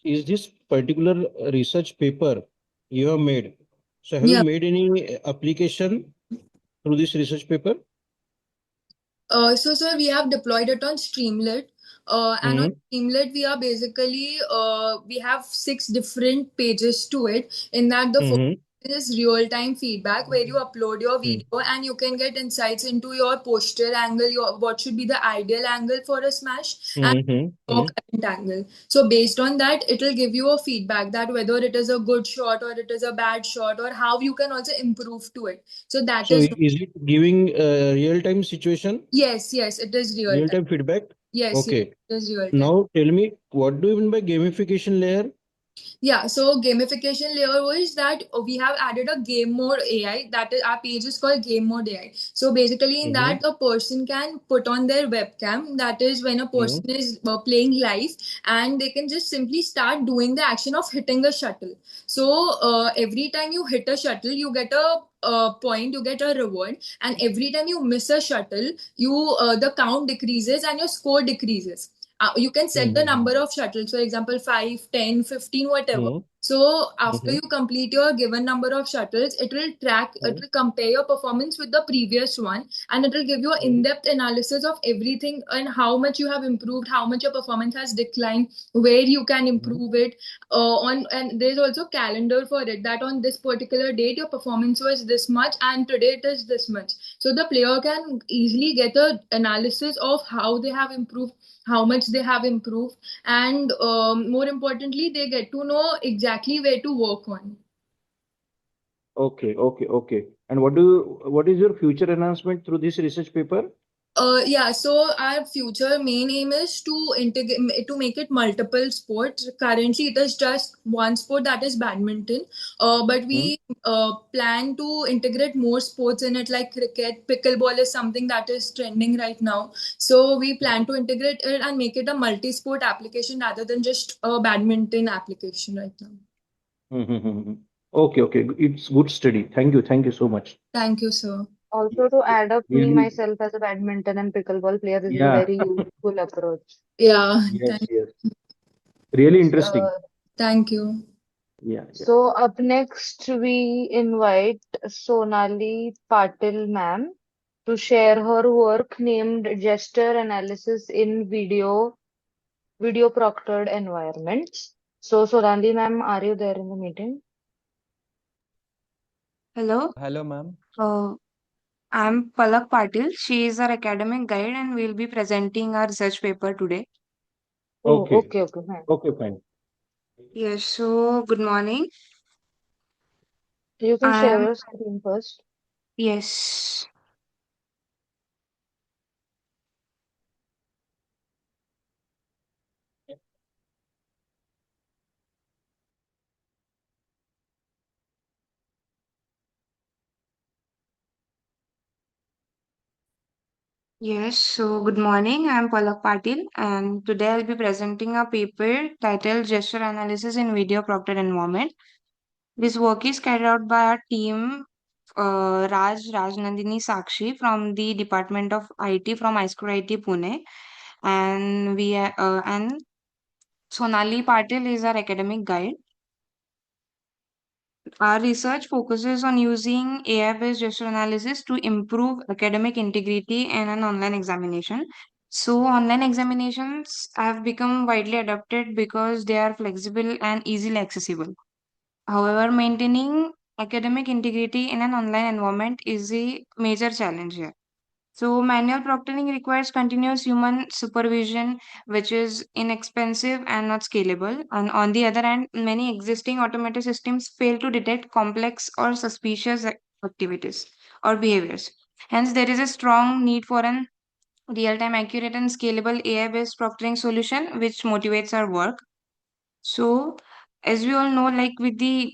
Is this particular research paper you have made? So, have you Yeah. made any application through this research paper? So, sir, we have deployed it on Streamlit. And on Streamlit, we are basically, we have 6 different pages to it. In that, the first is real-time feedback where you upload your video and you can get insights into your posture angle, what should be the ideal angle for a smash, and your current angle. So based on that, it will give you a feedback that whether it is a good shot or it is a bad shot or how you can also improve to it. So that So, is is it giving real-time situation, yes, it is real time. real-time feedback? Yes, Okay. it is real time. Now, tell me, what do you mean by gamification layer? Yeah, so gamification layer was that we have added a game mode AI. That is, our page is called game mode AI. So basically, in that, a person can put on their webcam. That is when a person is playing live, and they can just simply start doing the action of hitting a shuttle. So every time you hit a shuttle, you get a point, you get a reward, and every time you miss a shuttle, the count decreases and your score decreases. You can set the number of shuttles, for example 5, 10, 15, whatever. So after you complete your given number of shuttles, it will it will compare your performance with the previous one, and it will give you an in-depth analysis of everything and how much you have improved, how much your performance has declined, where you can improve it. And there's also calendar for it, that on this particular date your performance was this much and today it is this much. So the player can easily get a analysis of how they have improved, how much they have improved, and more importantly, they get to know exactly where to work on. Okay. And what is your future announcement through this research paper? Yeah, so our future main aim is to integrate, to make it multiple sports. Currently, it is just one sport, that is badminton. But we plan to integrate more sports in it, like cricket. Pickleball is something that is trending right now. So we plan to integrate it and make it a multi-sport application rather than just a badminton application right now. Okay. It's good study. Thank you so much. Thank you, sir. Also, to add up, me Really, myself as a badminton and pickleball player, this is a yeah. very useful approach. Yeah, Yes. Really interesting. thank you. Yeah. So, up next, we invite Sonali Patil ma'am to share her work named Gesture Analysis in Video Proctored Environments. So, Sonali ma'am, are you there in the meeting? Hello, Hello, ma'am. I'm Palak Patil. She is our academic guide and we'll be presenting our research paper today. Oh, Okay. fine. Okay, fine. Yes, so good morning. You can I share am, your screen first. yes. Yes, so good morning. I'm Palak Patil and today I'll be presenting a paper titled Gesture Analysis in Video Proctored Environment. This work is carried out by our team Rajnandini Sakshi from the Department of IT from ICTCS Pune, and and Sonali Patil is our academic guide. Our research focuses on using AI-based gesture analysis to improve academic integrity in an online examination. So, online examinations have become widely adopted because they are flexible and easily accessible. However, maintaining academic integrity in an online environment is a major challenge here. So, manual proctoring requires continuous human supervision, which is inexpensive and not scalable. And on the other hand, many existing automated systems fail to detect complex or suspicious activities or behaviors. Hence, there is a strong need for an real time, accurate, and scalable AI based proctoring solution which motivates our work. So, as we all know, like with the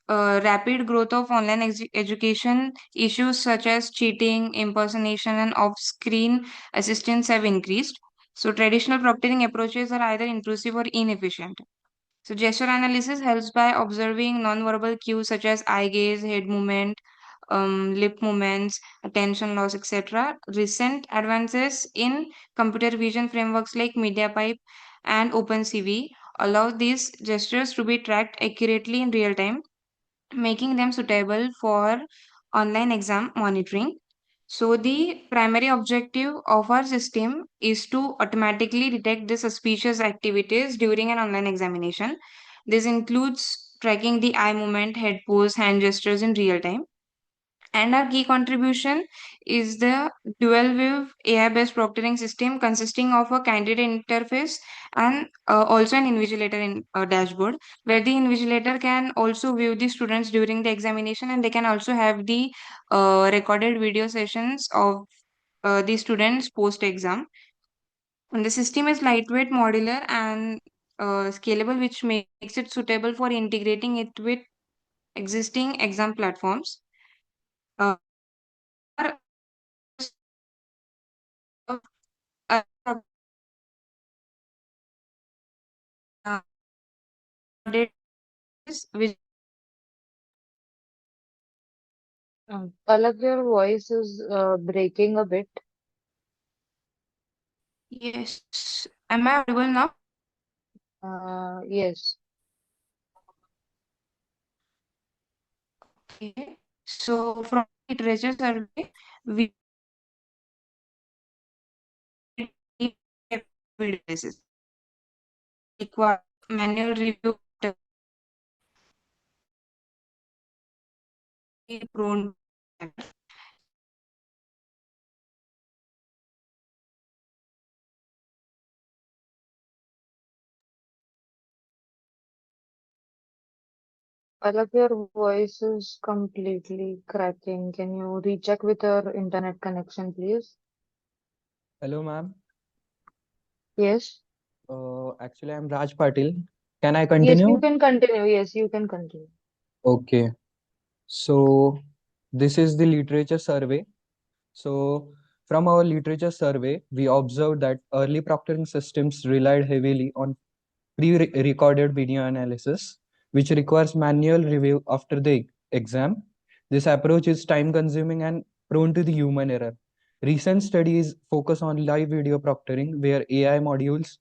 rapid growth of online education, issues such as cheating, impersonation, and off screen assistance have increased. So, traditional proctoring approaches are either intrusive or inefficient. So, gesture analysis helps by observing nonverbal cues such as eye gaze, head movement, lip movements, attention loss, etc. Recent advances in computer vision frameworks like MediaPipe and OpenCV allow these gestures to be tracked accurately in real time, making them suitable for online exam monitoring. So, the primary objective of our system is to automatically detect the suspicious activities during an online examination. This includes tracking the eye movement, head pose, hand gestures in real time. And our key contribution is the dual view AI based proctoring system consisting of a candidate interface and also an invigilator dashboard, where the invigilator can also view the students during the examination, and they can also have the recorded video sessions of the students post exam. And the system is lightweight, modular, and scalable, which makes it suitable for integrating it with existing exam platforms. Our uh, uh, which Palak, your voice is breaking a bit. yes, am I audible now? Yes. Okay. So from literature survey, we did basis require manual review to be prone. Palak, your voice is completely cracking. Can you recheck with your internet connection, please? Hello, ma'am. Yes. Actually, I'm Raj Patil. Can I Yes, you continue? can continue. Yes, you can continue. Okay. So, this is the literature survey. So, from our literature survey, we observed that early proctoring systems relied heavily on pre-recorded video analysis, which requires manual review after the exam. This approach is time-consuming and prone to the human error. Recent studies focus on live video proctoring, where AI modules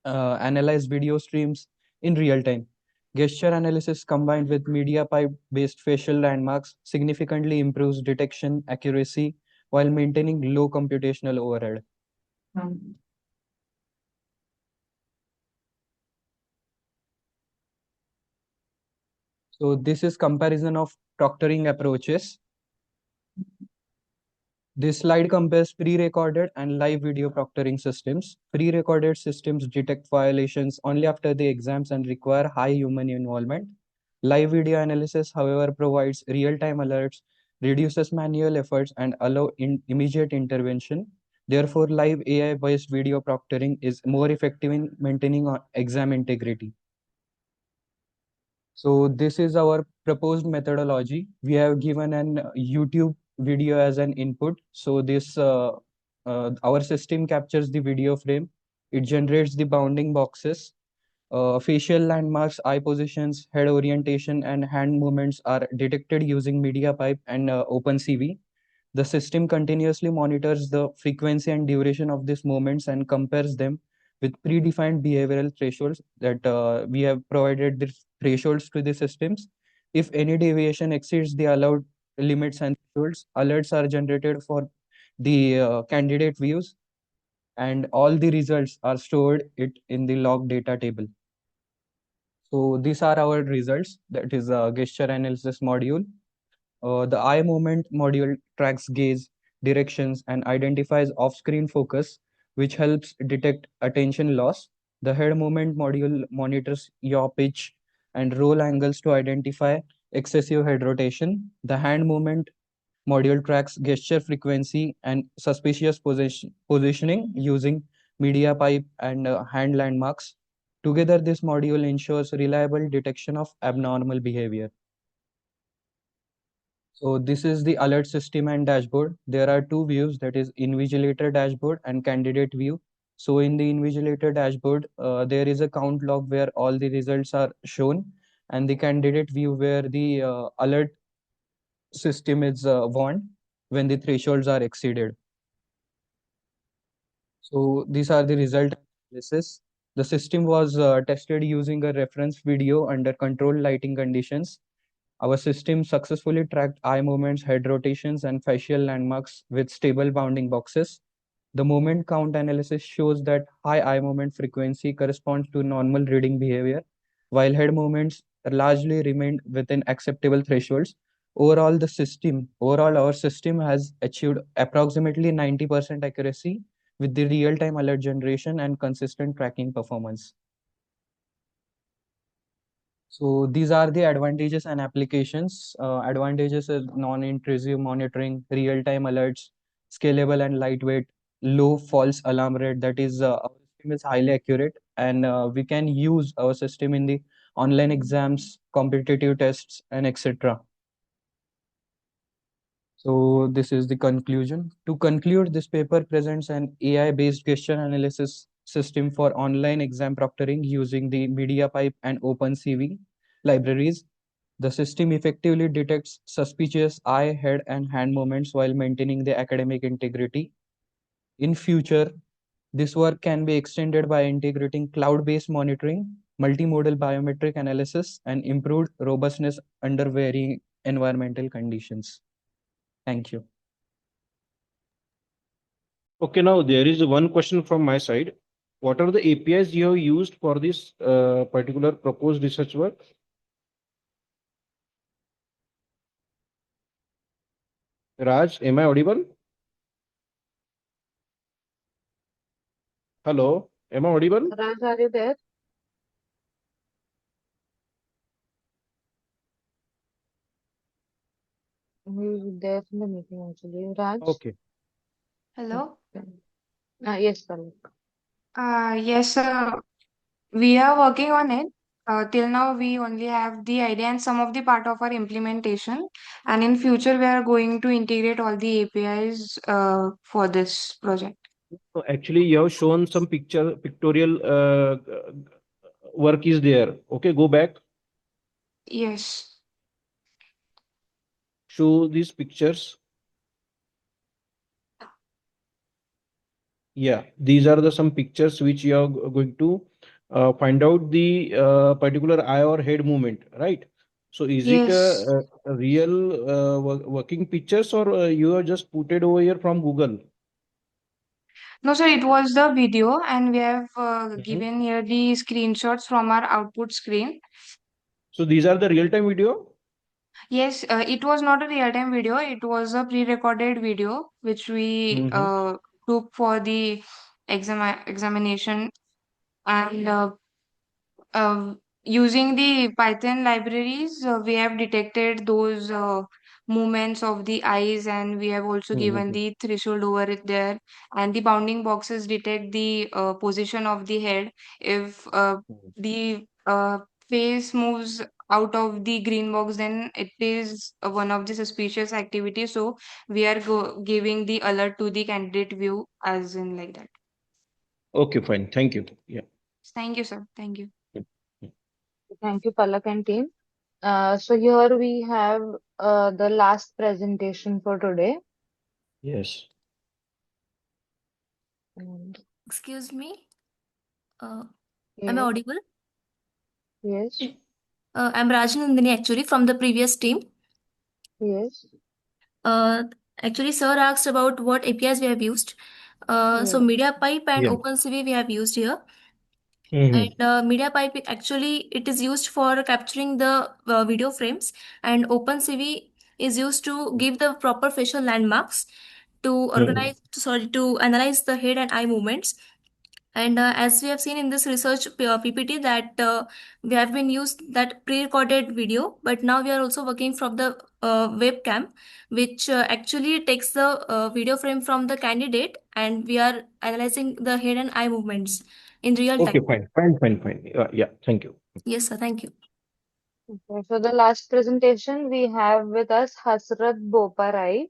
analyze video streams in real time. Gesture analysis combined with media pipe based facial landmarks significantly improves detection accuracy while maintaining low computational overhead. So this is comparison of proctoring approaches. This slide compares pre-recorded and live video proctoring systems. Pre-recorded systems detect violations only after the exams and require high human involvement. Live video analysis, however, provides real-time alerts, reduces manual efforts, and allow immediate intervention. Therefore, live AI-based video proctoring is more effective in maintaining exam integrity. So this is our proposed methodology. We have given an YouTube video as an input. So this our system captures the video frame. It generates the bounding boxes. Facial landmarks, eye positions, head orientation, and hand movements are detected using MediaPipe and OpenCV. The system continuously monitors the frequency and duration of these movements and compares them with predefined behavioral thresholds that we have provided the thresholds to the systems. If any deviation exceeds the allowed limits and thresholds, alerts are generated for the candidate views. and all the results are stored it in the log data table. So these are our results. That is a gesture analysis module. The eye movement module tracks gaze, directions, and identifies off-screen focus, which helps detect attention loss. The head movement module monitors yaw pitch and roll angles to identify excessive head rotation. The hand movement module tracks gesture frequency and suspicious positioning using media pipe and hand landmarks. Together, this module ensures reliable detection of abnormal behavior. So this is the alert system and dashboard. There are two views, that is invigilator dashboard and candidate view. So in the invigilator dashboard, there is a count log where all the results are shown, and the candidate view where the alert system is warned when the thresholds are exceeded. So these are the result analysis. The system was tested using a reference video under controlled lighting conditions. Our system successfully tracked eye movements, head rotations, and facial landmarks with stable bounding boxes. The moment count analysis shows that high eye movement frequency corresponds to normal reading behavior, while head movements largely remained within acceptable thresholds. Overall, our system has achieved approximately 90% accuracy with the real-time alert generation and consistent tracking performance. So these are the advantages and applications. Advantages is non-intrusive monitoring, real-time alerts, scalable and lightweight, low false alarm rate. That is, our system is highly accurate, and we can use our system in the online exams, competitive tests, and etc. So this is the conclusion. To conclude, this paper presents an AI-based gesture analysis system for online exam proctoring using the MediaPipe and OpenCV libraries. The system effectively detects suspicious eye, head, and hand movements while maintaining the academic integrity. In future, this work can be extended by integrating cloud-based monitoring, multimodal biometric analysis, and improved robustness under varying environmental conditions. Thank you. Okay, now there is one question from my side. What are the APIs you have used for this particular proposed research work? Raj, am I audible? Hello, am I audible? Raj, are you there? He's there in the meeting actually. Raj? Okay. Hello. Yes, Palak. Yes, we are working on it. Till now, we only have the idea and some of the part of our implementation. And in future, we are going to integrate all the APIs for this project. So actually, you have shown some pictorial work is there. Okay, go back. Yes. Show these pictures. Yeah, these are the some pictures which you are going to find out the particular eye or head movement, right? So is it Yes. a real working pictures, or you have just put it over here from Google? No, sir, it was the video, and we have Mhm. given here the screenshots from our output screen. So these are the real-time video? Yes, it was not a real-time video. It was a pre-recorded video which we Mm-hmm. took for the examination, and using the Python libraries, we have detected those movements of the eyes, and we have also given Mm-hmm. the threshold over it there. And the bounding boxes detect the position of the head. If the face moves out of the green box, then it is one of the suspicious activities. So we are giving the alert to the candidate view, as in like that. Okay, fine. Thank you. Yeah. Thank you, sir. Thank you. Thank you, Palak and team. So here we have the last presentation for today. Yes. Mm, Excuse me. Am I Yes, audible? yes, I'm Rajanandini actually from the previous team. yes. Uh, Actually, sir asked about what APIs we have used. So MediaPipe and Yeah. OpenCV we have used here. Mhm. And MediaPipe actually it is used for capturing the video frames, and OpenCV is used to give the proper facial landmarks to to analyze the head and eye movements. And as we have seen in this research PPT that we have been used that pre-recorded video, but now we are also working from the webcam, which actually takes the video frame from the candidate, and we are analyzing the head and eye movements in real Okay, time. fine. Yeah, thank you. Yes, sir. Thank you. Okay, so the last presentation we have with us Hasrat Boparai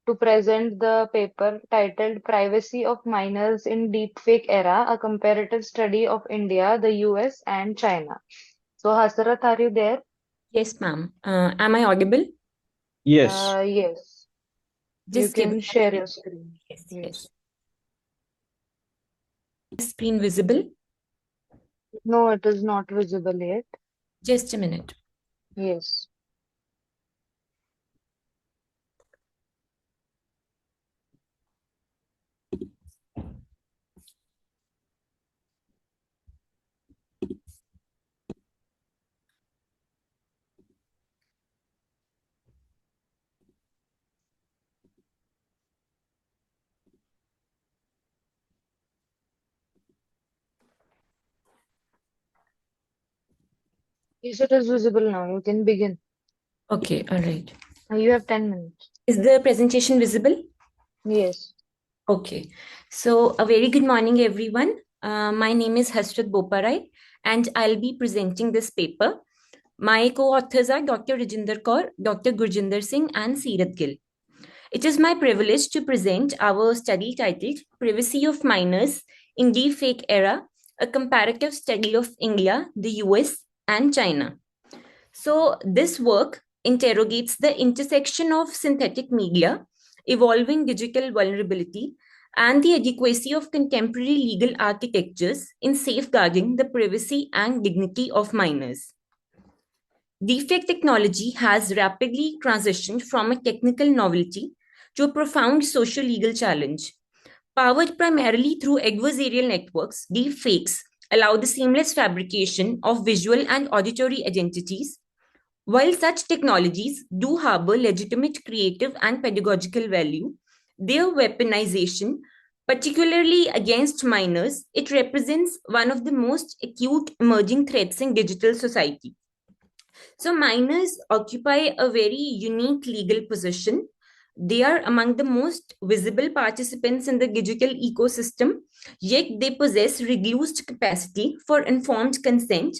to present the paper titled Privacy of Minors in Deepfake Era, a comparative study of India, the US, and China. So, Hasrat, are you there? Yes, ma'am. Am I audible? Yes. Yes. You Just give can me a share your minute. screen. Yes, Yes. yes. Is screen visible? No, it is not visible yet. Just a minute. Yes. Yes, it is visible now. You can begin. Okay, all right. You have 10 minutes. Is the presentation visible? Yes. Okay. So a very good morning, everyone. My name is Hasrat Boparai, and I'll be presenting this paper. My co-authors are Dr. Rajinder Kaur, Dr. Gurjinder Singh, and Seerat Gill. It is my privilege to present our study titled Privacy of Minors in Deepfake Era, a comparative study of India, the US, and China. So, this work interrogates the intersection of synthetic media, evolving digital vulnerability, and the adequacy of contemporary legal architectures in safeguarding the privacy and dignity of minors. Deepfake technology has rapidly transitioned from a technical novelty to a profound social legal challenge. Powered primarily through adversarial networks, deepfakes allow the seamless fabrication of visual and auditory identities. While such technologies do harbor legitimate creative and pedagogical value, their weaponization, particularly against minors, it represents one of the most acute emerging threats in digital society. So, minors occupy a very unique legal position. They are among the most visible participants in the digital ecosystem, yet they possess reduced capacity for informed consent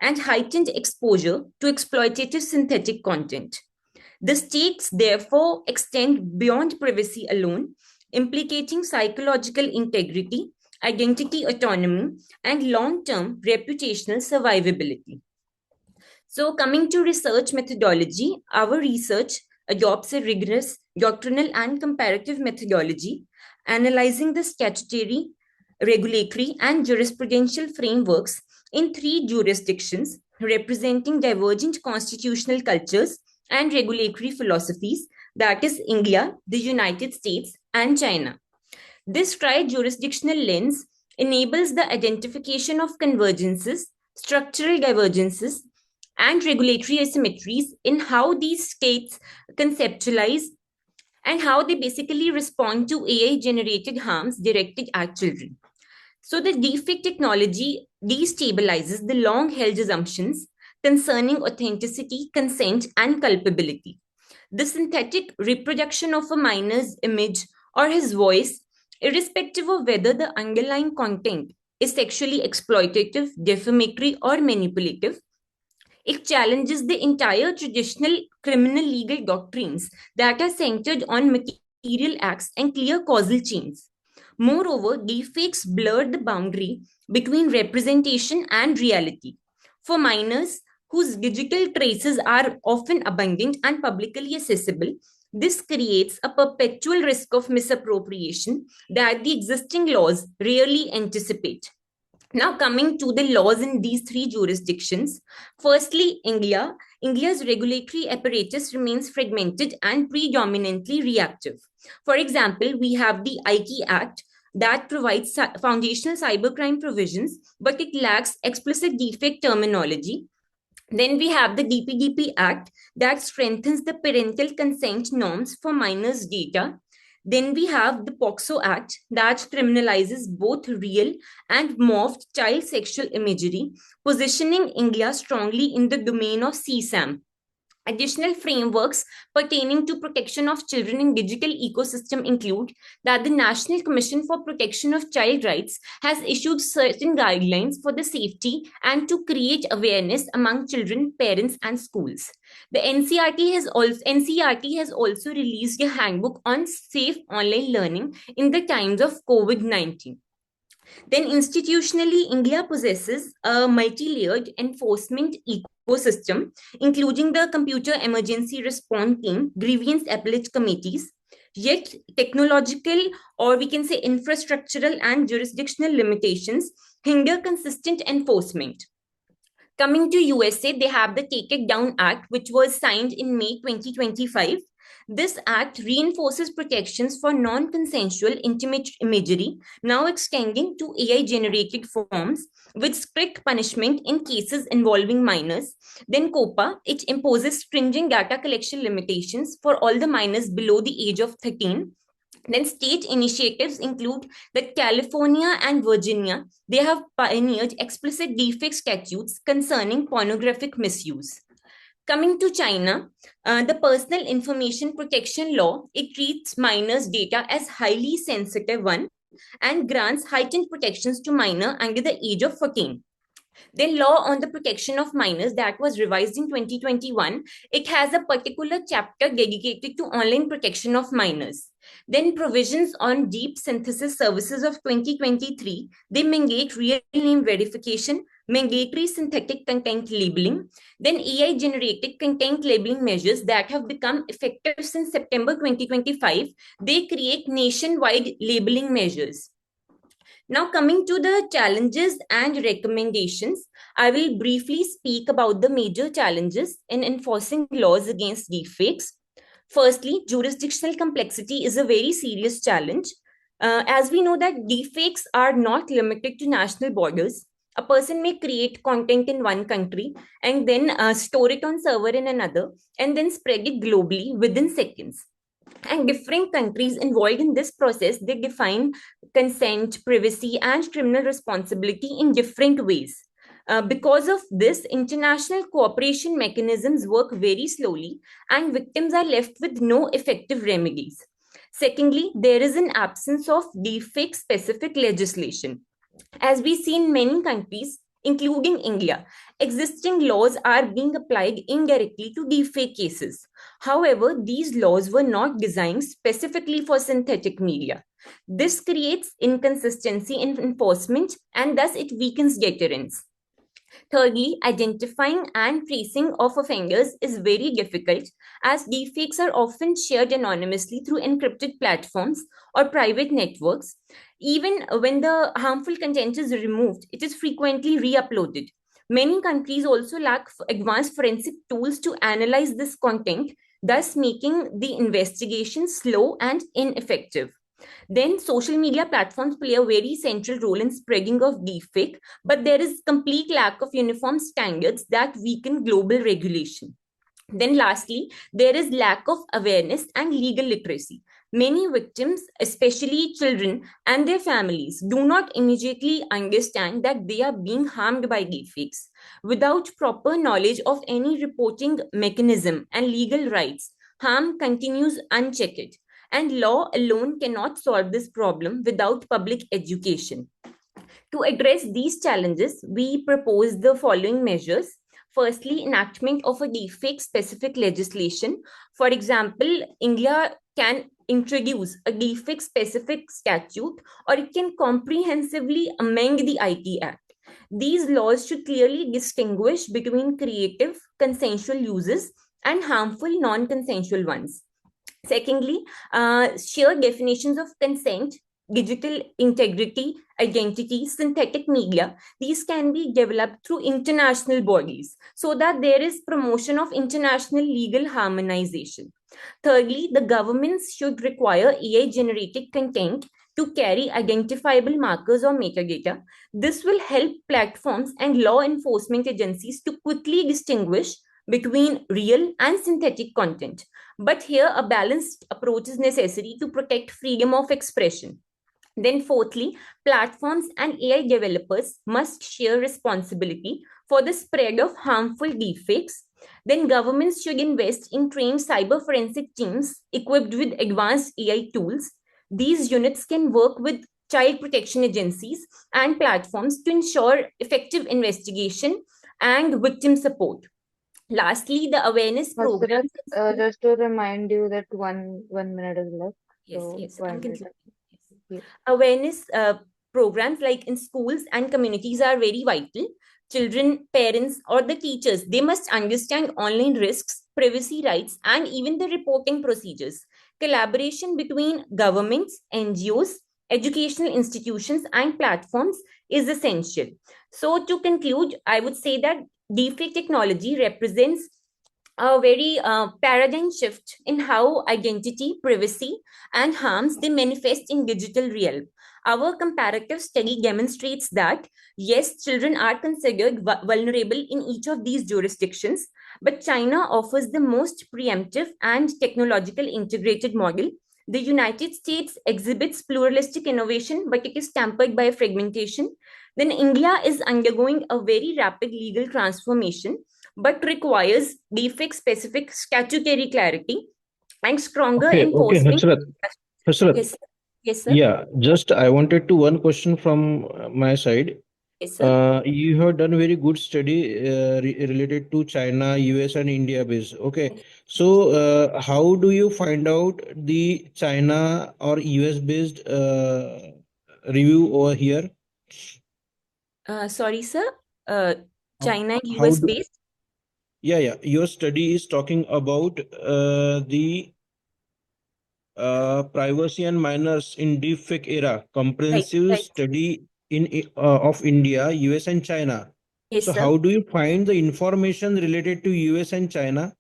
and heightened exposure to exploitative synthetic content. The stakes, therefore, extend beyond privacy alone, implicating psychological integrity, identity autonomy, and long term reputational survivability. So, coming to research methodology, our research adopts a rigorous doctrinal and comparative methodology, analyzing the statutory, regulatory, and jurisprudential frameworks in three jurisdictions representing divergent constitutional cultures and regulatory philosophies, that is, India, the United States, and China. This tri jurisdictional lens enables the identification of convergences, structural divergences, and regulatory asymmetries in how these states conceptualize and how they basically respond to AI generated harms directed at children. So, the deepfake technology destabilizes the long held assumptions concerning authenticity, consent, and culpability. The synthetic reproduction of a minor's image or his voice, irrespective of whether the underlying content is sexually exploitative, defamatory, or manipulative, it challenges the entire traditional criminal legal doctrines that are centered on material acts and clear causal chains. Moreover, deepfakes blur the boundary between representation and reality. For minors whose digital traces are often abundant and publicly accessible, this creates a perpetual risk of misappropriation that the existing laws rarely anticipate. Now, coming to the laws in these three jurisdictions. Firstly, India. India's regulatory apparatus remains fragmented and predominantly reactive. For example, we have the IKE Act, that provides foundational cybercrime provisions, but it lacks explicit defect terminology. Then we have the DPDP Act that strengthens the parental consent norms for minors' data. Then we have the POXO Act that criminalizes both real and morphed child sexual imagery, positioning India strongly in the domain of CSAM. Additional frameworks pertaining to protection of children in digital ecosystem include that the National Commission for Protection of Child Rights has issued certain guidelines for the safety and to create awareness among children, parents, and schools. The NCERT has also released a handbook on safe online learning in the times of COVID-19. Then institutionally, India possesses a multi-layered enforcement ecosystem, including the Computer Emergency Response Team, grievance appellate committees. Yet technological, or we can say infrastructural and jurisdictional limitations hinder consistent enforcement. Coming to USA, they have the Take It Down Act, which was signed in May 2025. This act reinforces protections for non-consensual intimate imagery, now extending to AI-generated forms with strict punishment in cases involving minors. Then COPA, it imposes stringent data collection limitations for all the minors below the age of 13. Then state initiatives include that California and Virginia, they have pioneered explicit defect statutes concerning pornographic misuse. Coming to China, the Personal Information Protection Law, it treats minors' data as highly sensitive one and grants heightened protections to minors under the age of 14. Then law on the protection of minors that was revised in 2021, it has a particular chapter dedicated to online protection of minors. Then provisions on deep synthesis services of 2023, they mandate real name verification, mandatory synthetic content labeling, then AI generated content labeling measures that have become effective since September 2025, they create nationwide labeling measures. Now, coming to the challenges and recommendations, I will briefly speak about the major challenges in enforcing laws against deepfakes. Firstly, jurisdictional complexity is a very serious challenge. As we know that deepfakes are not limited to national borders. A person may create content in one country and then store it on server in another and then spread it globally within seconds. And different countries involved in this process, they define consent, privacy, and criminal responsibility in different ways. Because of this, international cooperation mechanisms work very slowly and victims are left with no effective remedies. Secondly, there is an absence of deepfake specific legislation. As we see in many countries, including India, existing laws are being applied indirectly to deepfake cases. However, these laws were not designed specifically for synthetic media. This creates inconsistency in enforcement and thus it weakens deterrence. Thirdly, identifying and tracing of offenders is very difficult as deepfakes are often shared anonymously through encrypted platforms or private networks. Even when the harmful content is removed, it is frequently re-uploaded. Many countries also lack advanced forensic tools to analyze this content, thus making the investigation slow and ineffective. Then social media platforms play a very central role in spreading of deepfake, but there is complete lack of uniform standards that weaken global regulation. Then lastly, there is lack of awareness and legal literacy. Many victims, especially children and their families, do not immediately understand that they are being harmed by deepfakes. Without proper knowledge of any reporting mechanism and legal rights, harm continues unchecked. And law alone cannot solve this problem without public education. To address these challenges, we propose the following measures. Firstly, enactment of a deepfake specific legislation. For example, India can introduce a deepfake specific statute or it can comprehensively amend the IT Act. These laws should clearly distinguish between creative consensual uses and harmful non-consensual ones. Secondly, shared definitions of consent, digital integrity, identity, synthetic media, these can be developed through international bodies so that there is promotion of international legal harmonization. Thirdly, the governments should require AI-generated content to carry identifiable markers or metadata. This will help platforms and law enforcement agencies to quickly distinguish between real and synthetic content. But here, a balanced approach is necessary to protect freedom of expression. Then, fourthly, platforms and AI developers must share responsibility for the spread of harmful deepfakes. Then, governments should invest in trained cyber forensic teams equipped with advanced AI tools. These units can work with child protection agencies and platforms to ensure effective investigation and victim support. Lastly, the awareness Hasrat, programs in schools. just to remind you that one minute is left, Yes, so yes, go I'm ahead with it. concluding. Yes. Yeah. Awareness programs like in schools and communities are very vital. Children, parents, or the teachers, they must understand online risks, privacy rights, and even the reporting procedures. Collaboration between governments, NGOs, educational institutions, and platforms is essential. So, to conclude, I would say that deepfake technology represents a very paradigm shift in how identity, privacy, and harms they manifest in digital realm. Our comparative study demonstrates that yes, children are considered vulnerable in each of these jurisdictions, but China offers the most preemptive and technological integrated model. The United States exhibits pluralistic innovation, but it is tempered by fragmentation. Then India is undergoing a very rapid legal transformation but requires defect specific statutory clarity and stronger Okay, enforcement. Hasrat. Yes, sir. Yes, sir. Yeah, just I wanted to one question from my side. Yes, sir. You have done very good study related to China, US, and India base. Okay, so how do you find out the China or US based review over here? Sorry, sir. How, China and how US do, based. yeah, your study is talking about the privacy and minors in deepfake era, Right, comprehensive right. study of India, US, and China. Yes, So, sir. how do you find the information related to US and China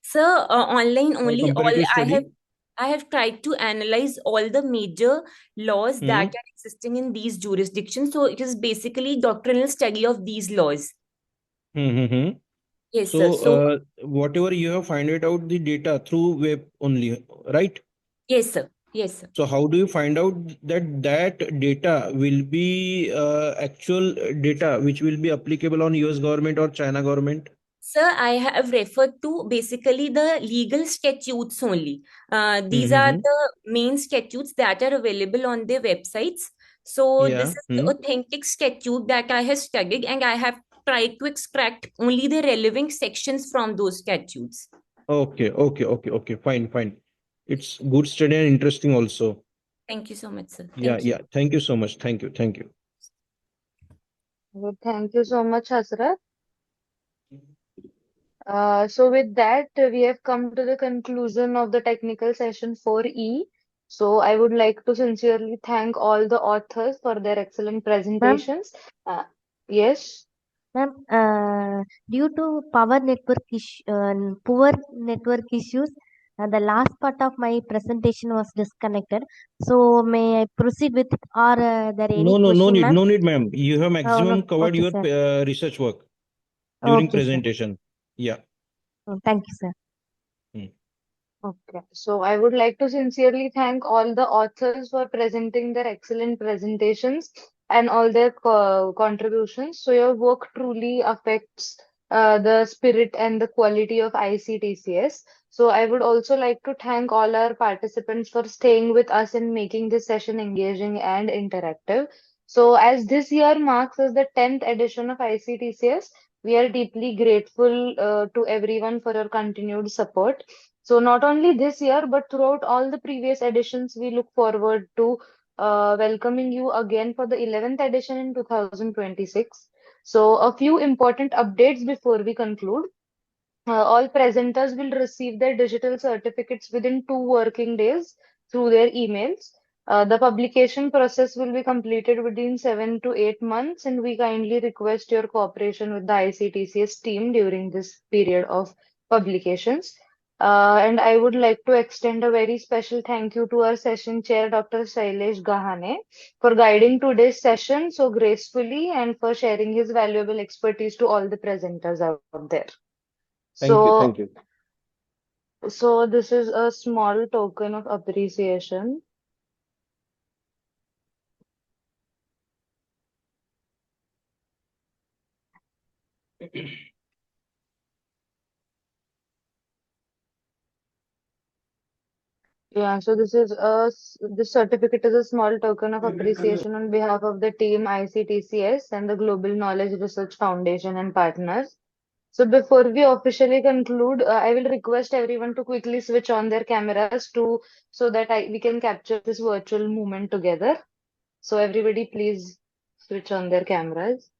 Sir, online for only all comparative I have study? I have tried to analyze all the major laws that Hmm. are existing in these jurisdictions. So it is basically doctrinal study of these laws. Hmm. Yes, sir. So, So whatever you have find it out the data through web only, right? yes, sir. Yes, sir. So, how do you find out that that data will be actual data which will be applicable on US government or China government? Sir, I have referred to basically the legal statutes only. These are Mm-hmm. the main statutes that are available on their websites. So this Yeah. is the authentic statute that I have studied, and I have tried to extract only the relevant sections from those statutes. Okay. Fine. It's good study and interesting also. Thank you so much, sir. Yeah, Thank you. yeah. Thank you so much. Thank you. Well, thank you so much, Hasrat. So with that, we have come to the conclusion of the technical session 4E. So I would like to sincerely thank all the authors for their excellent Ma'am, presentations. Yes. ma'am, due to poor network issues, the last part of my presentation was disconnected. So may I proceed with it, or there any question, ma'am? No need, ma'am. You have Oh, no. maximum covered Okay, your sir. research work during Okay, sir. presentation. Yeah. Oh, thank you, sir. Hmm. Okay, so I would like to sincerely thank all the authors for presenting their excellent presentations and all their contributions. So your work truly affects the spirit and the quality of ICTCS. So I would also like to thank all our participants for staying with us and making this session engaging and interactive. So as this year marks as the 10th edition of ICTCS, we are deeply grateful to everyone for your continued support. So not only this year, but throughout all the previous editions, we look forward to welcoming you again for the 11th edition in 2026. So a few important updates before we conclude. All presenters will receive their digital certificates within 2 working days through their emails. The publication process will be completed within 7 to 8 months, and we kindly request your cooperation with the ICTCS team during this period of publications. And I would like to extend a very special thank you to our session chair, Dr. Shailesh Gahane, for guiding today's session so gracefully and for sharing his valuable expertise to all the presenters out there. Thank you. So, Thank you. so this is a small token of appreciation. Yeah, so this certificate is a small token of appreciation on behalf of the team ICTCS and the Global Knowledge Research Foundation and partners. So before we officially conclude, I will request everyone to quickly switch on their cameras so that we can capture this virtual moment together. So everybody, please switch on their cameras.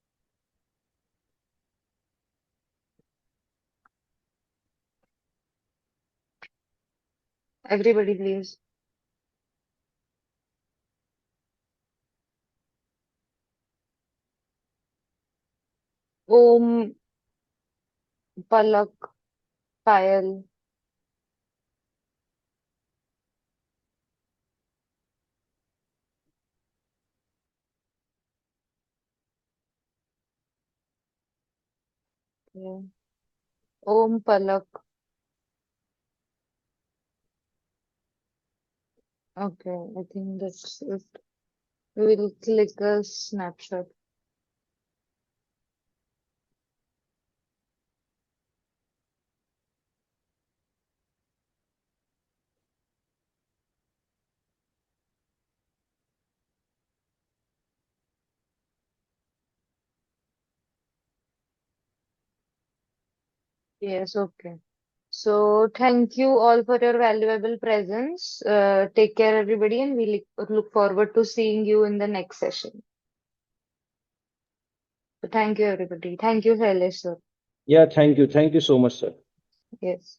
Everybody, please. Om, Palak, Payal. Yeah. Om, Palak. Okay, I think that's it. We will click a snapshot. Yes, okay. So thank you all for your valuable presence. Take care, everybody, and we look forward to seeing you in the next session. So thank you, everybody. Thank you, Shailesh, sir. Yeah, thank you. Thank you so much, sir. Yes.